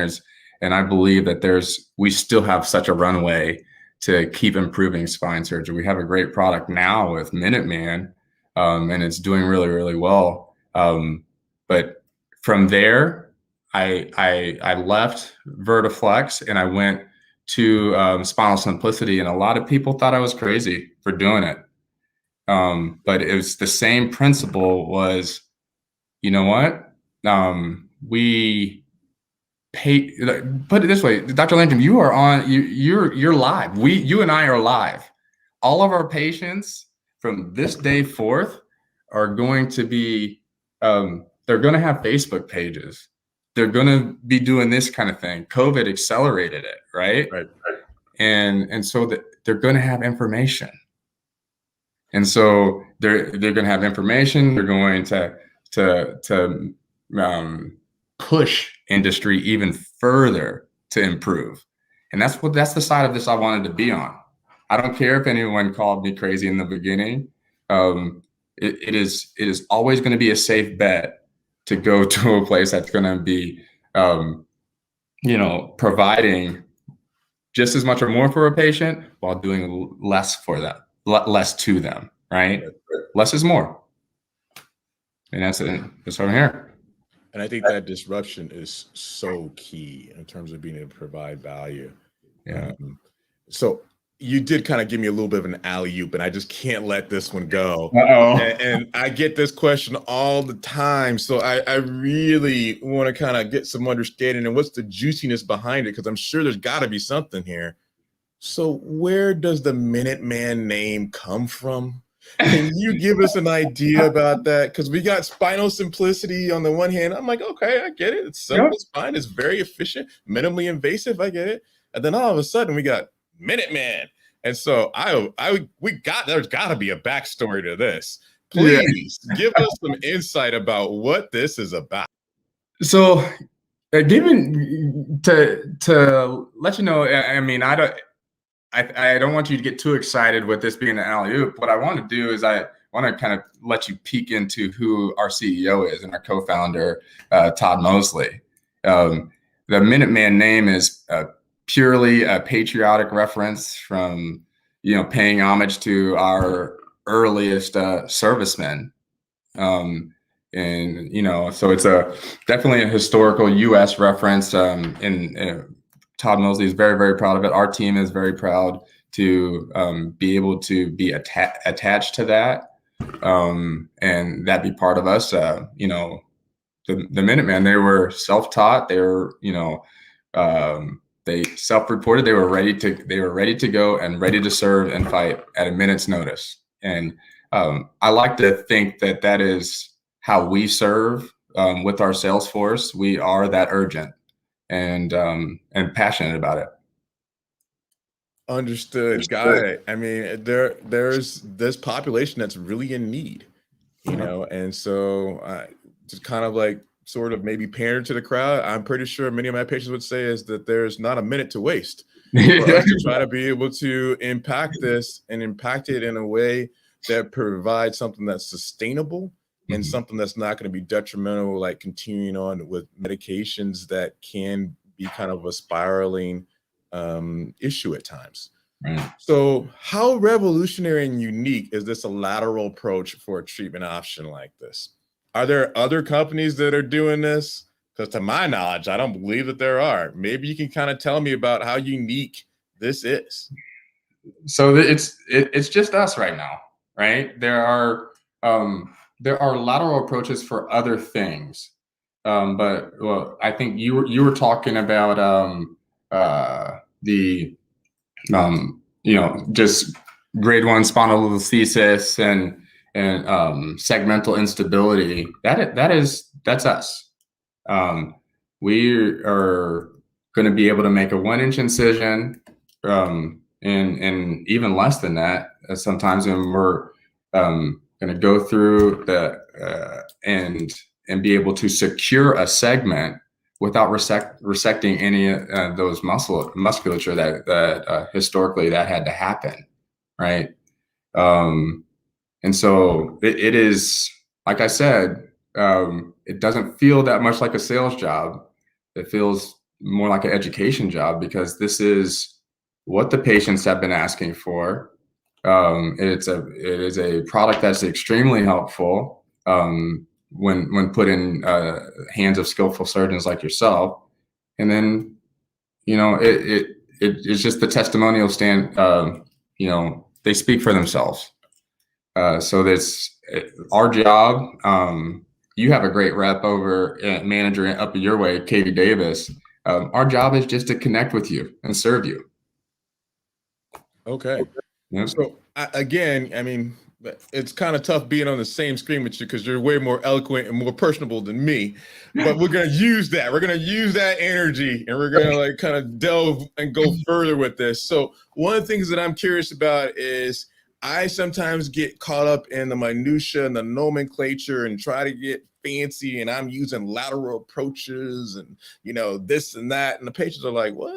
I believe that we still have such a runway to keep improving spine surgery. We have a great product now with Minuteman, and it's doing really, really well. But from there, I left Vertiflex and I went to Spinal Simplicity, and a lot of people thought I was crazy for doing it. But it was the same principle was, you know what? We pay, put it this way, Dr. Langdon, you are on, you're live. You and I are live. All of our patients from this day forth are going to be, they're going to have Facebook pages. They're going to be doing this kind of thing. COVID accelerated it, right? Right. And so that they're going to have information. And so they're going to have information. They're going to push industry even further to improve. And that's the side of this I wanted to be on. I don't care if anyone called me crazy in the beginning. It is always going to be a safe bet to go to a place that's going to be, providing just as much or more for a patient while doing less for them, less to them, right? Less is more. And that's it. That's what I'm here. And I think that disruption is so key in terms of being able to provide value. Yeah. So you did kind of give me a little bit of an alley-oop, and I just can't let this one go. Uh-oh. And I get this question all the time. So I really want to kind of get some understanding and what's the juiciness behind it, because I'm sure there's got to be something here. So where does the Minuteman name come from? Can you give us an idea about that? Because we got Spinal Simplicity on the one hand. I'm like, okay, I get it. It's simple, it's fine, it's very efficient, minimally invasive. I get it. And then all of a sudden we got Minuteman. And so there's got to be a backstory to this. Please give us some insight about what this is about. So, given to let you know, I mean, I don't want you to get too excited with this being an alley-oop. What I want to do is I want to kind of let you peek into who our CEO is and our co-founder, Todd Mosley. The Minuteman name is purely a patriotic reference from, paying homage to our earliest servicemen. So it's definitely a historical U.S. reference. And Todd Mosley is very, very proud of it. Our team is very proud to be able to be attached to that, and that be part of us. The Minuteman, they were self-taught. They were, they self-reported. They were ready to go and ready to serve and fight at a minute's notice. And I like to think that is how we serve with our sales force. We are that urgent and passionate about it. Understood. Got it. I mean, there's this population that's really in need, and so just kind of like sort of maybe pander to the crowd. I'm pretty sure many of my patients would say is that there's not a minute to waste for us to try to be able to impact this and impact it in a way that provides something that's sustainable and something that's not going to be detrimental, like continuing on with medications that can be kind of a spiraling issue at times. Right. So how revolutionary and unique is this a lateral approach for a treatment option like this? Are there other companies that are doing this? Because to my knowledge, I don't believe that there are. Maybe you can kind of tell me about how unique this is. So it's just us right now, right? There are lateral approaches for other things, but I think you were talking about just grade 1 spondylolisthesis and segmental instability. That's us. We are going to be able to make a 1-inch incision, and even less than that sometimes when we're going to go through and be able to secure a segment without resecting any of those musculature that historically that had to happen, right? And so it is, like I said, it doesn't feel that much like a sales job. It feels more like an education job, because this is what the patients have been asking for. It is a product that's extremely helpful when put in hands of skillful surgeons like yourself. And then, it's just the testimonial stand. They speak for themselves. So that's our job. You have a great rep over manager up your way, Katie Davis. Our job is just to connect with you and serve you. Okay. Yep. So again, I mean, it's kind of tough being on the same screen with you because you're way more eloquent and more personable than me. But we're going to use that. We're going to use that energy, and we're going to like kind of delve and go further with this. So one of the things that I'm curious about is I sometimes get caught up in the minutia and the nomenclature and try to get fancy, and I'm using lateral approaches and, this and that. And the patients are like, what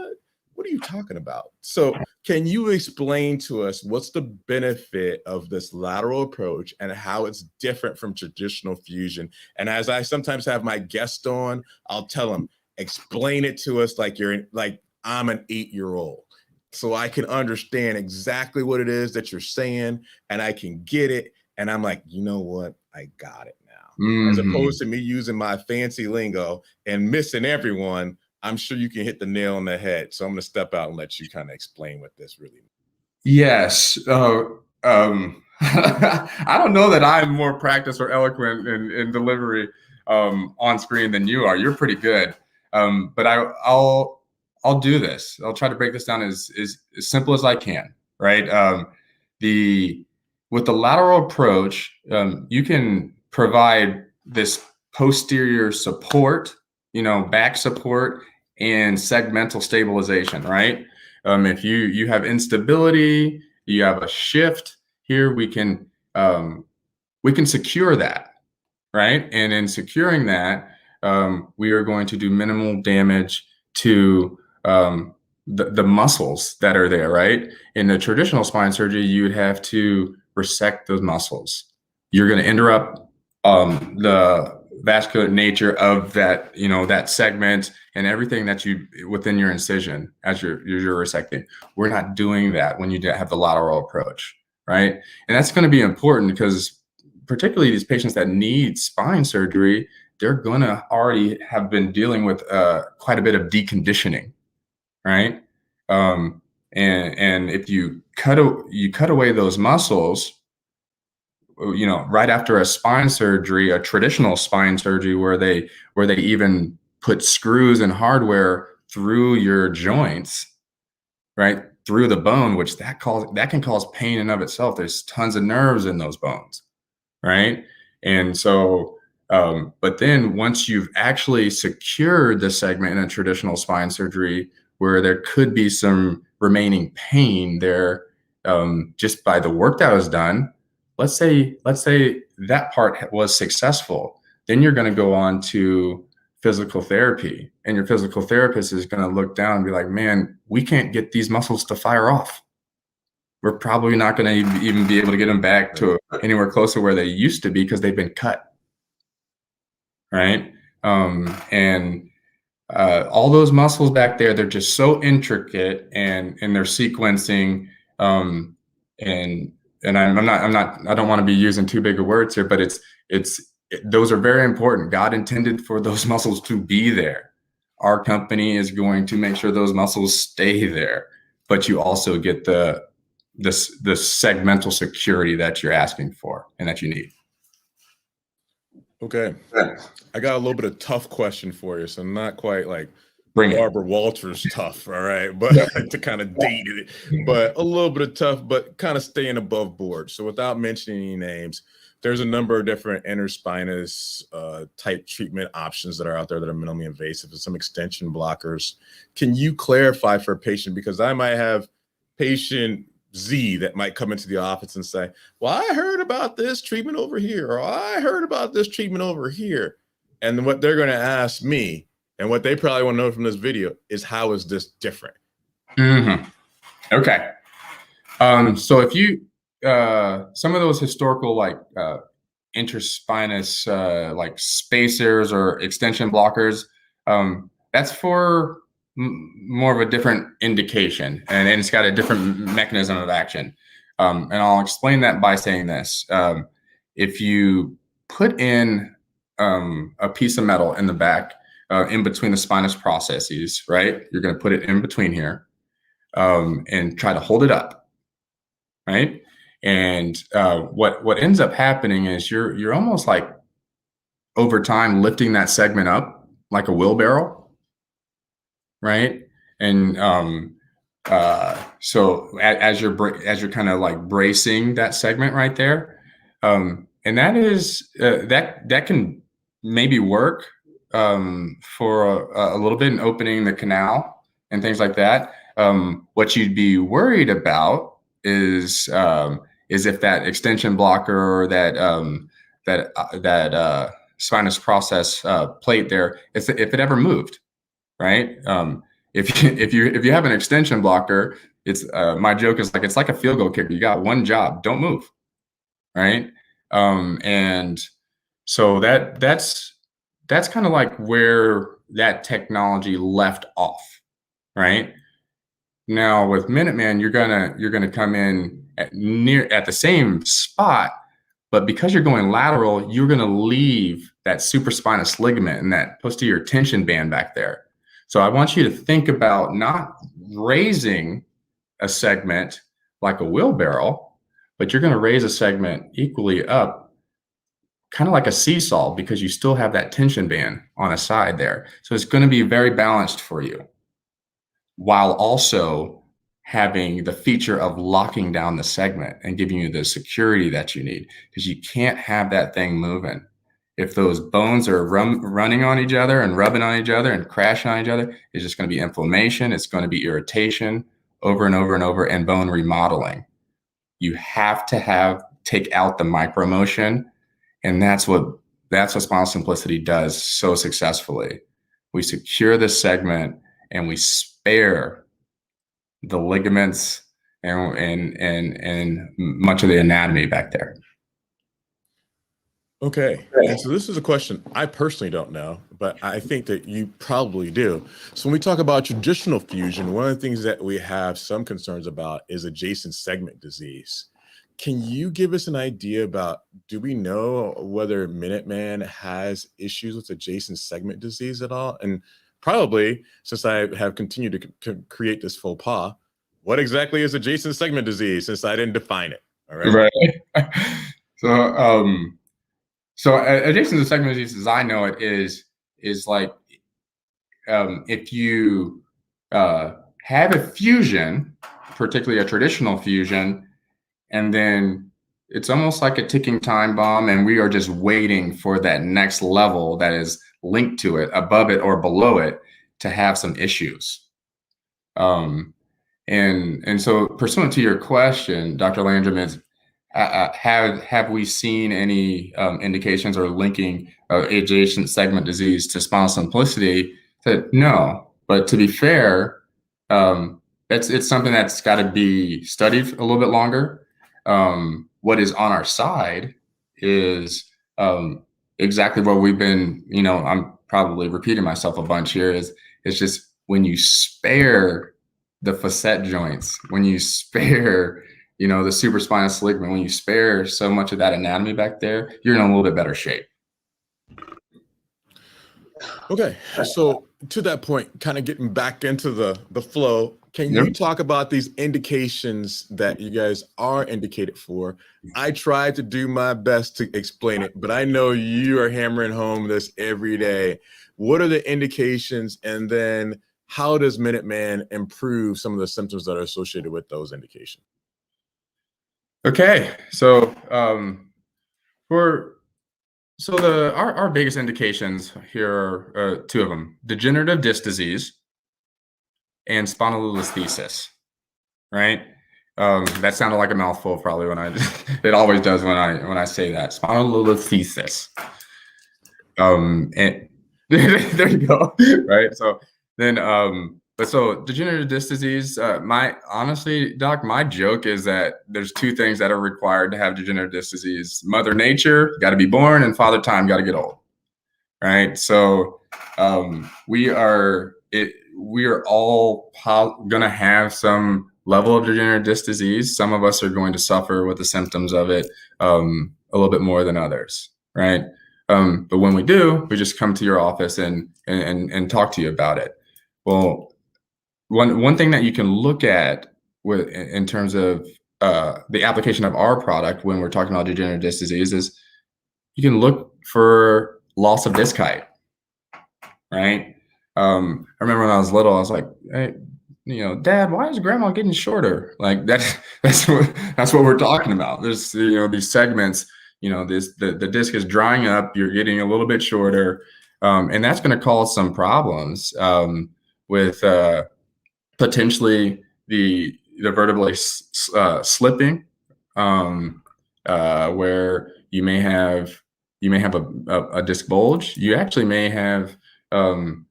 are you talking about? So can you explain to us what's the benefit of this lateral approach and how it's different from traditional fusion? And as I sometimes have my guest on, I'll tell them, explain it to us like I'm an 8-year-old. So I can understand exactly what it is that you're saying, and I can get it. And I'm like, you know what? I got it now. As opposed to me using my fancy lingo and missing everyone. I'm sure you can hit the nail on the head. So I'm going to step out and let you kind of explain what this really means. Yes. I don't know that I'm more practiced or eloquent in delivery on screen than you are. You're pretty good. But I'll do this. I'll try to break this down as simple as I can, right? With the lateral approach, you can provide this posterior support, back support, and segmental stabilization, right? If you have instability, you have a shift here, we can secure that, right? And in securing that, we are going to do minimal damage to the muscles that are there, right? In the traditional spine surgery, you'd have to resect those muscles. You're going to interrupt the vascular nature of that, that segment and everything that you within your incision as you're resecting. We're not doing that when you have the lateral approach, right? And that's going to be important because particularly these patients that need spine surgery, they're going to already have been dealing with quite a bit of deconditioning, right? And if you cut away those muscles, right after a spine surgery, a traditional spine surgery where they even put screws and hardware through your joints, right, through the bone, which that can cause pain in of itself. There's tons of nerves in those bones, right? And so, but then once you've actually secured the segment in a traditional spine surgery where there could be some remaining pain there, just by the work that was done, let's say that part was successful, then you're going to go on to physical therapy, and your physical therapist is going to look down and be like, man, we can't get these muscles to fire off. We're probably not going to even be able to get them back to anywhere close to where they used to be because they've been cut, right? And all those muscles back there, they're just so intricate and they're sequencing, and I don't want to be using too big of words here, but those are very important. God intended for those muscles to be there. Our company is going to make sure those muscles stay there, but you also get the segmental security that you're asking for and that you need. Okay. I got a little bit of tough question for you. So I'm not quite like Barbara Walters tough, all right, but to kind of date it, but a little bit of tough, but kind of staying above board. So without mentioning any names, there's a number of different interspinous type treatment options that are out there that are minimally invasive and some extension blockers. Can you clarify for a patient, because I might have patient Z that might come into the office and say, well, I heard about this treatment over here, or I heard about this treatment over here. And what they're going to ask me, and what they probably want to know from this video, is how is this different? Okay. So if you, some of those historical like interspinous like spacers or extension blockers, that's for more of a different indication, and it's got a different mechanism of action. And I'll explain that by saying this. If you put in a piece of metal in the back, in between the spinous processes, right? You're going to put it in between here, and try to hold it up, right? And what ends up happening is you're almost like over time lifting that segment up like a wheelbarrow, right? And so as you're kind of like bracing that segment right there, and that is that can maybe work for a little bit in opening the canal and things like that. What you'd be worried about is if that extension blocker or that spinous process plate there, if it ever moved, right? If you have an extension blocker, it's my joke is like it's like a field goal kicker. You got one job, don't move, right? And so that's kind of like where that technology left off, right? Now with Minuteman, you're gonna come in at the same spot, but because you're going lateral, you're gonna leave that supraspinous ligament and that posterior tension band back there. So I want you to think about not raising a segment like a wheelbarrow, but you're gonna raise a segment equally up, kind of like a seesaw, because you still have that tension band on a side there. So it's gonna be very balanced for you, while also having the feature of locking down the segment and giving you the security that you need, because you can't have that thing moving. If those bones are running on each other and rubbing on each other and crashing on each other, it's just going to be inflammation. It's going to be irritation over and over and over, and bone remodeling. You have to take out the micromotion, and that's what Spinal Simplicity does so successfully. We secure the segment and we spare the ligaments and much of the anatomy back there. Okay. And so this is a question I personally don't know, but I think that you probably do. So when we talk about traditional fusion, one of the things that we have some concerns about is adjacent segment disease. Can you give us an idea about, do we know whether Minuteman has issues with adjacent segment disease at all? And probably, since I have continued to create this faux pas, what exactly is adjacent segment disease, since I didn't define it? All right. Right. So adjacent segment disease, as I know it, is like if you have a fusion, particularly a traditional fusion, and then it's almost like a ticking time bomb, and we are just waiting for that next level that is linked to it, above it or below it, to have some issues. And so, pursuant to your question, Dr. Landrum, is have we seen any indications or linking adjacent segment disease to spinal simplicity? No, but to be fair, it's something that's got to be studied a little bit longer. What is on our side is exactly what we've been, I'm probably repeating myself a bunch here, it's just when you spare the facet joints, when you spare, the supraspinous ligament, when you spare so much of that anatomy back there, you're in a little bit better shape. Okay, so to that point, kind of getting back into the flow, can you talk about these indications that you guys are indicated for? I tried to do my best to explain it, but I know you are hammering home this every day. What are the indications, and then how does Minuteman improve some of the symptoms that are associated with those indications? Okay, so our biggest indications here are two of them: degenerative disc disease and spondylolisthesis, right? That sounded like a mouthful probably when it always does when I say that. Spondylolisthesis. And there you go. Right. So then, but so degenerative disc disease, honestly, doc, my joke is that there's two things that are required to have degenerative disc disease: Mother Nature, got to be born, and Father Time, got to get old. Right. So, we are all going to have some level of degenerative disc disease. Some of us are going to suffer with the symptoms of it, a little bit more than others. Right. But when we do, we just come to your office and talk to you about it. Well, one thing that you can look at in terms of the application of our product when we're talking about degenerative disc disease is you can look for loss of disc height, right? I remember when I was little, I was like, hey, Dad, why is grandma getting shorter? Like that's what we're talking about. There's, these segments, the disc is drying up, you're getting a little bit shorter. And that's going to cause some problems with potentially the vertebrae slipping, where you may have a disc bulge. You actually may have some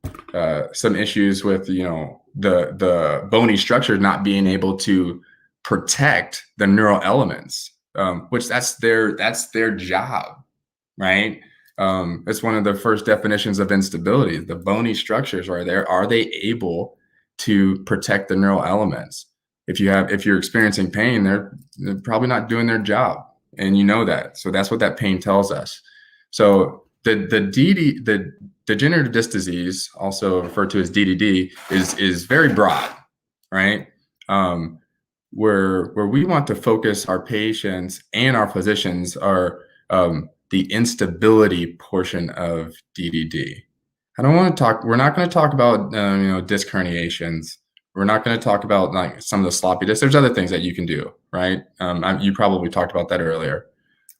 issues with the bony structure not being able to protect the neural elements, which that's their job, right? It's one of the first definitions of instability. The bony structures are they able to protect the neural elements? If you're experiencing pain, they're probably not doing their job, and that. So that's what that pain tells us. So the degenerative disc disease, also referred to as DDD, is very broad, right? Where we want to focus our patients and our physicians are the instability portion of DDD. We're not going to talk about disc herniations. We're not going to talk about like some of the sloppy discs. There's other things that you can do, right? You probably talked about that earlier,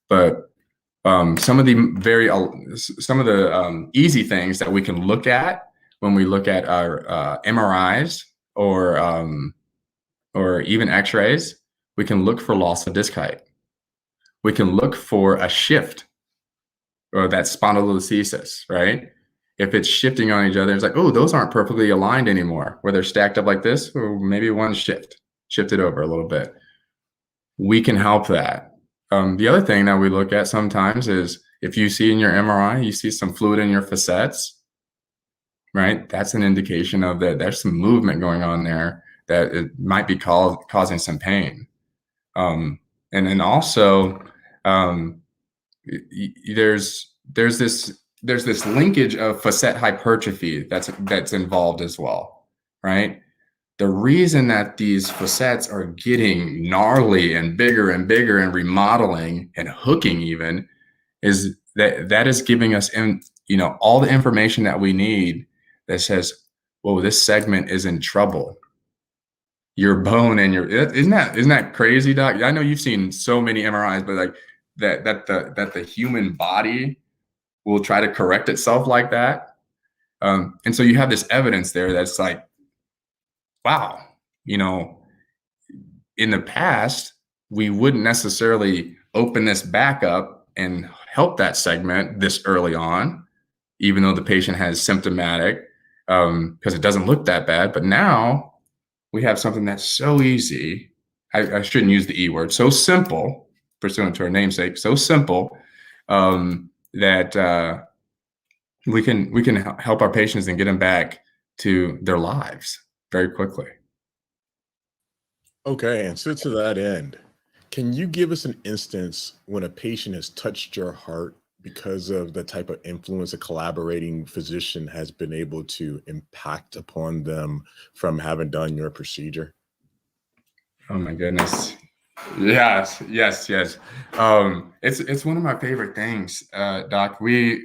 but some of the easy things that we can look at when we look at our MRIs or even X-rays, we can look for loss of disc height. We can look for a shift, or that spondylolisthesis, right? If it's shifting on each other, it's like, oh, those aren't perfectly aligned anymore, where they're stacked up like this, or maybe one shifted over a little bit. We can help that. The other thing that we look at sometimes is if you see in your MRI, you see some fluid in your facets, right? That's an indication of that there's some movement going on there, that it might be causing some pain. And then also, there's this linkage of facet hypertrophy that's involved as well, right? The reason that these facets are getting gnarly and bigger and remodeling and hooking even is that is giving us all the information that we need that says, whoa, this segment is in trouble. Your bone and isn't that crazy, Doc? I know you've seen so many MRIs, but like that the human body will try to correct itself like that. And so you have this evidence there that's like, wow, in the past, we wouldn't necessarily open this back up and help that segment this early on, even though the patient has symptomatic, because it doesn't look that bad. But now we have something that's so easy. I shouldn't use the E word, so simple, pursuant to our namesake, so simple, that we can help our patients and get them back to their lives very quickly. Okay, and so to that end, can you give us an instance when a patient has touched your heart because of the type of influence a collaborating physician has been able to impact upon them from having done your procedure? Oh my goodness. Yes. It's one of my favorite things, Doc. We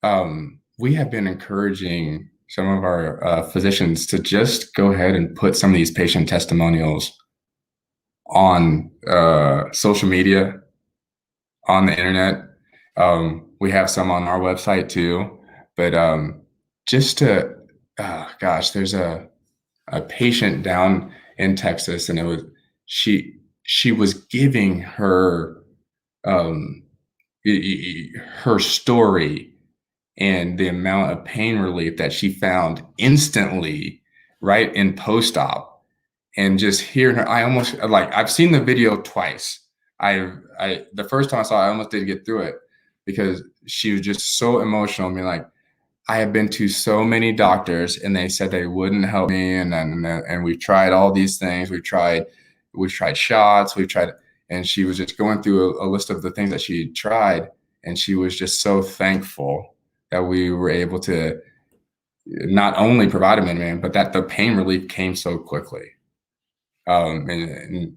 have been encouraging some of our physicians to just go ahead and put some of these patient testimonials on social media, on the internet. We have some on our website too, but just to, there's a patient down in Texas, and she was giving her her story and the amount of pain relief that she found instantly right in post-op. And just hearing her, I almost, like, I've seen the video twice. The first time I saw it, I almost didn't get through it because she was just so emotional. I mean, like, I have been to so many doctors and they said they wouldn't help me. And we've tried all these things. We've tried shots, and she was just going through a list of the things that she tried. And she was just so thankful that we were able to not only provide a Minuteman, but that the pain relief came so quickly. And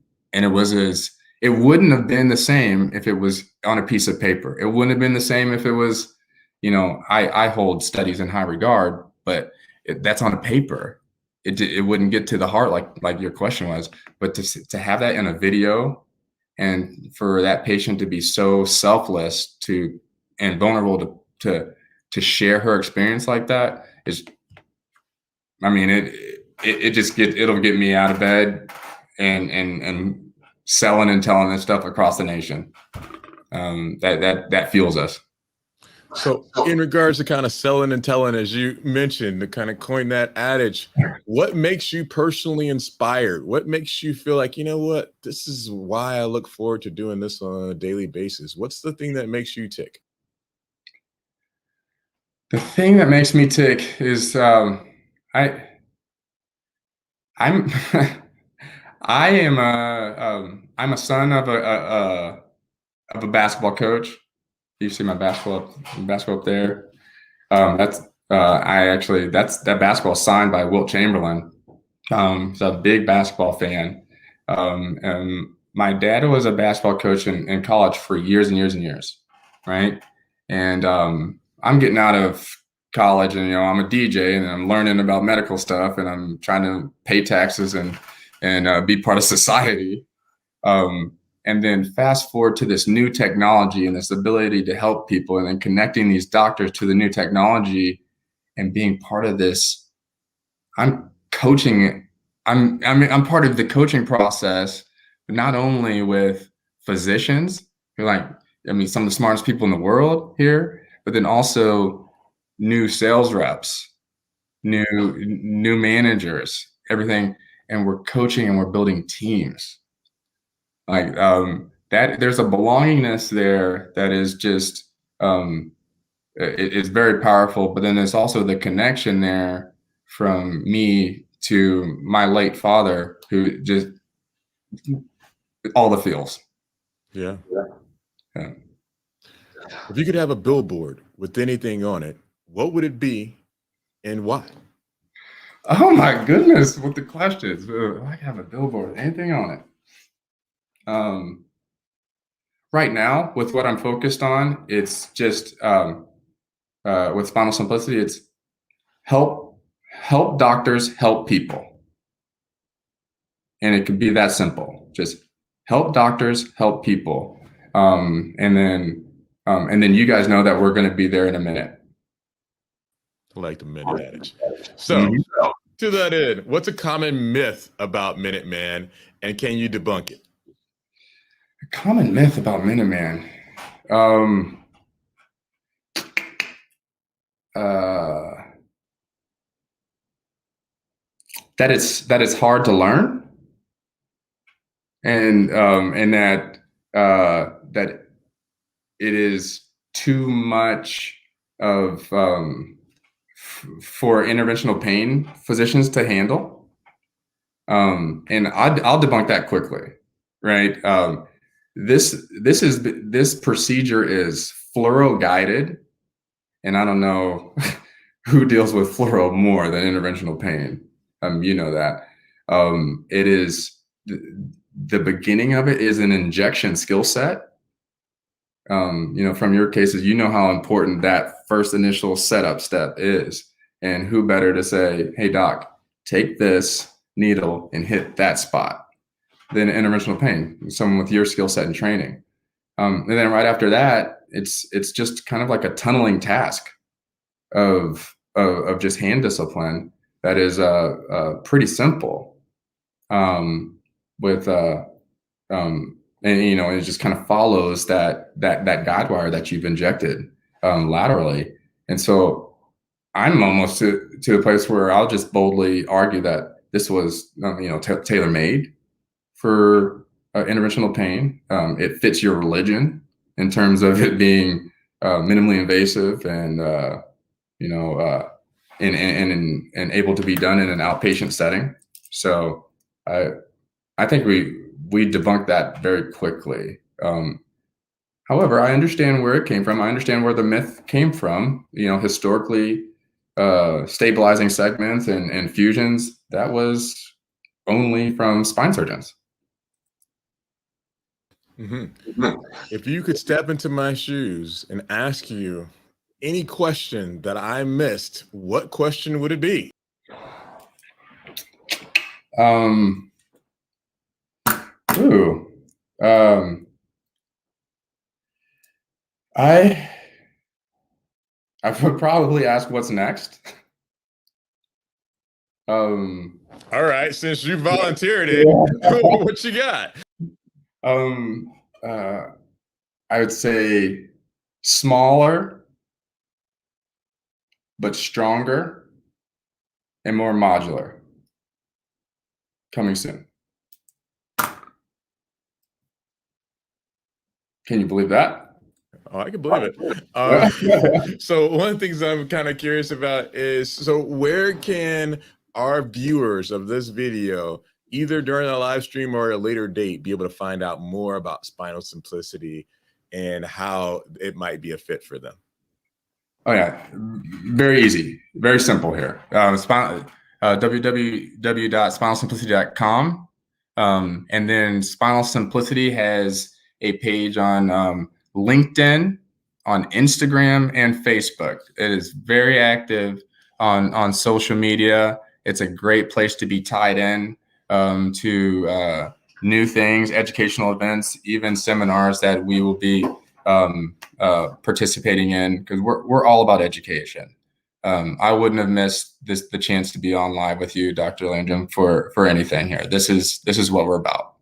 it wouldn't have been the same if it was on a piece of paper. It wouldn't have been the same if it was, I hold studies in high regard, but that's on a paper. It wouldn't get to the heart like your question was. But to have that in a video, and for that patient to be so selfless and vulnerable to share her experience like that is, I mean, it'll get me out of bed and selling and telling this stuff across the nation. That fuels us. So in regards to kind of selling and telling, as you mentioned, to kind of coin that adage, what makes you personally inspired? What makes you feel like, you know what, this is why I look forward to doing this on a daily basis? What's the thing that makes you tick? The thing that makes me tick is I'm I'm a son of a basketball coach. You see my basketball up there. That basketball signed by Wilt Chamberlain. So a big basketball fan. And my dad was a basketball coach in college for years and years and years, right? And I'm getting out of college, and I'm a DJ, and I'm learning about medical stuff, and I'm trying to pay taxes and be part of society. And then fast forward to this new technology and this ability to help people, and then connecting these doctors to the new technology and being part of this. I'm coaching. I'm part of the coaching process, but not only with physicians, some of the smartest people in the world here, but then also new sales reps, new managers, everything. And we're coaching and we're building teams. That there's a belongingness there that is just it's very powerful. But then there's also the connection there from me to my late father, who just all the feels. Yeah. If you could have a billboard with anything on it, what would it be and why? Oh my goodness, with the questions. I can have a billboard with anything on it. Right now, with what I'm focused on, it's just with Spinal Simplicity, it's help doctors help people. And it could be that simple. Just help doctors help people. And then you guys know that we're going to be there in a minute. I like the minute adage. So to that end, what's a common myth about Minuteman, and can you debunk it? A common myth about Minuteman. That it's hard to learn, and that it is too much of for interventional pain physicians to handle. And I'll debunk that quickly, right? This procedure is fluoro guided, and I don't know who deals with fluoro more than interventional pain. You know that. It is the beginning of it is an injection skill set. From your cases, how important that first initial setup step is, and who better to say, "Hey doc, take this needle and hit that spot," than interventional pain, someone with your skill set and training. And then right after that, it's just kind of like a tunneling task of just hand discipline that is pretty simple. with and it just kind of follows that guide wire that you've injected laterally. And so I'm almost to the place where I'll just boldly argue that this was tailor made for interventional pain. It fits your religion in terms of it being minimally invasive and and able to be done in an outpatient setting. So I think we debunked that very quickly. However, I understand where it came from. I understand where the myth came from. Historically, stabilizing segments and fusions, that was only from spine surgeons. If you could step into my shoes and ask you any question that I missed, what question would it be? I would probably ask what's next. All right, since you volunteered it, what you got? I would say smaller, but stronger and more modular. Coming soon. Can you believe that? Oh, I can believe it. So one of the things I'm kind of curious about is, so where can our viewers of this video, either during a live stream or at a later date, be able to find out more about Spinal Simplicity and how it might be a fit for them? Oh yeah, very easy, very simple here. www.spinalsimplicity.com, and then Spinal Simplicity has a page on LinkedIn, on Instagram, and Facebook. It is very active on social media. It's a great place to be tied in to new things, educational events, even seminars that we will be participating in, because we're all about education. I wouldn't have missed the chance to be on live with you, Dr. Landrum, for anything here. This is what we're about.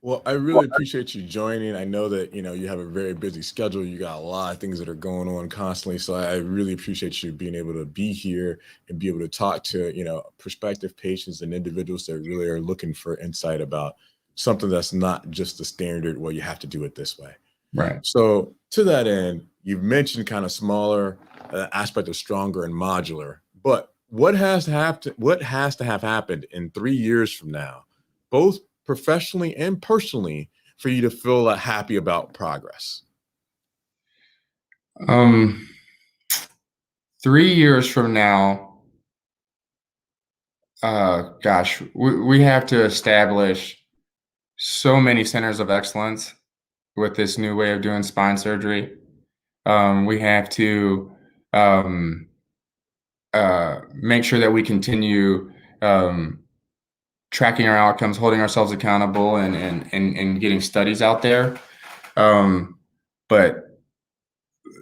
Well, I really appreciate you joining. I know that, you have a very busy schedule. You got a lot of things that are going on constantly. So I really appreciate you being able to be here and be able to talk to, prospective patients and individuals that really are looking for insight about something that's not just the standard, well, you have to do it this way. Right. So to that end, you've mentioned kind of smaller aspect of stronger and modular, but what has to have happened in 3 years from now, both professionally and personally, for you to feel happy about progress? 3 years from now, gosh, we have to establish so many centers of excellence with this new way of doing spine surgery. We have to make sure that we continue tracking our outcomes, holding ourselves accountable, and getting studies out there. But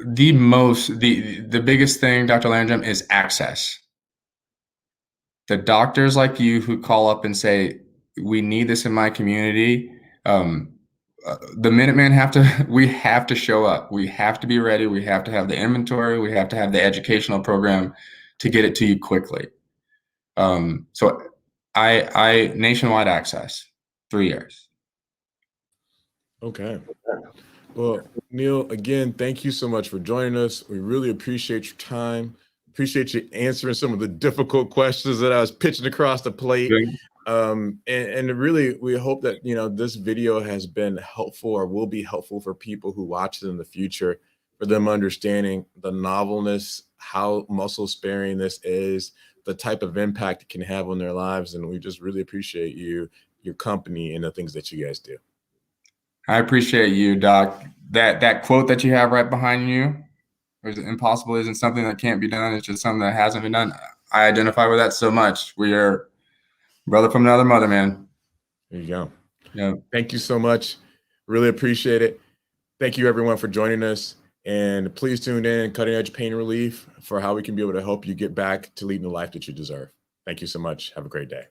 the biggest thing, Dr. Landrum, is access. The doctors like you who call up and say, we need this in my community, the Minutemen we have to show up. We have to be ready. We have to have the inventory. We have to have the educational program to get it to you quickly. So I nationwide access, 3 years. Okay. Well, Neil, again, thank you so much for joining us. We really appreciate your time. Appreciate you answering some of the difficult questions that I was pitching across the plate. And really, we hope that, this video has been helpful or will be helpful for people who watch it in the future, for them understanding the novelness, how muscle sparing this is, the type of impact it can have on their lives. And we just really appreciate you, your company, and the things that you guys do. I appreciate you, Doc. That quote that you have right behind you, impossible isn't something that can't be done. It's just something that hasn't been done. I identify with that so much. We are brother from another mother, man. There you go. Yeah. Thank you so much. Really appreciate it. Thank you, everyone, for joining us. And please tune in Cutting Edge Pain Relief for how we can be able to help you get back to leading the life that you deserve. Thank you so much. Have a great day.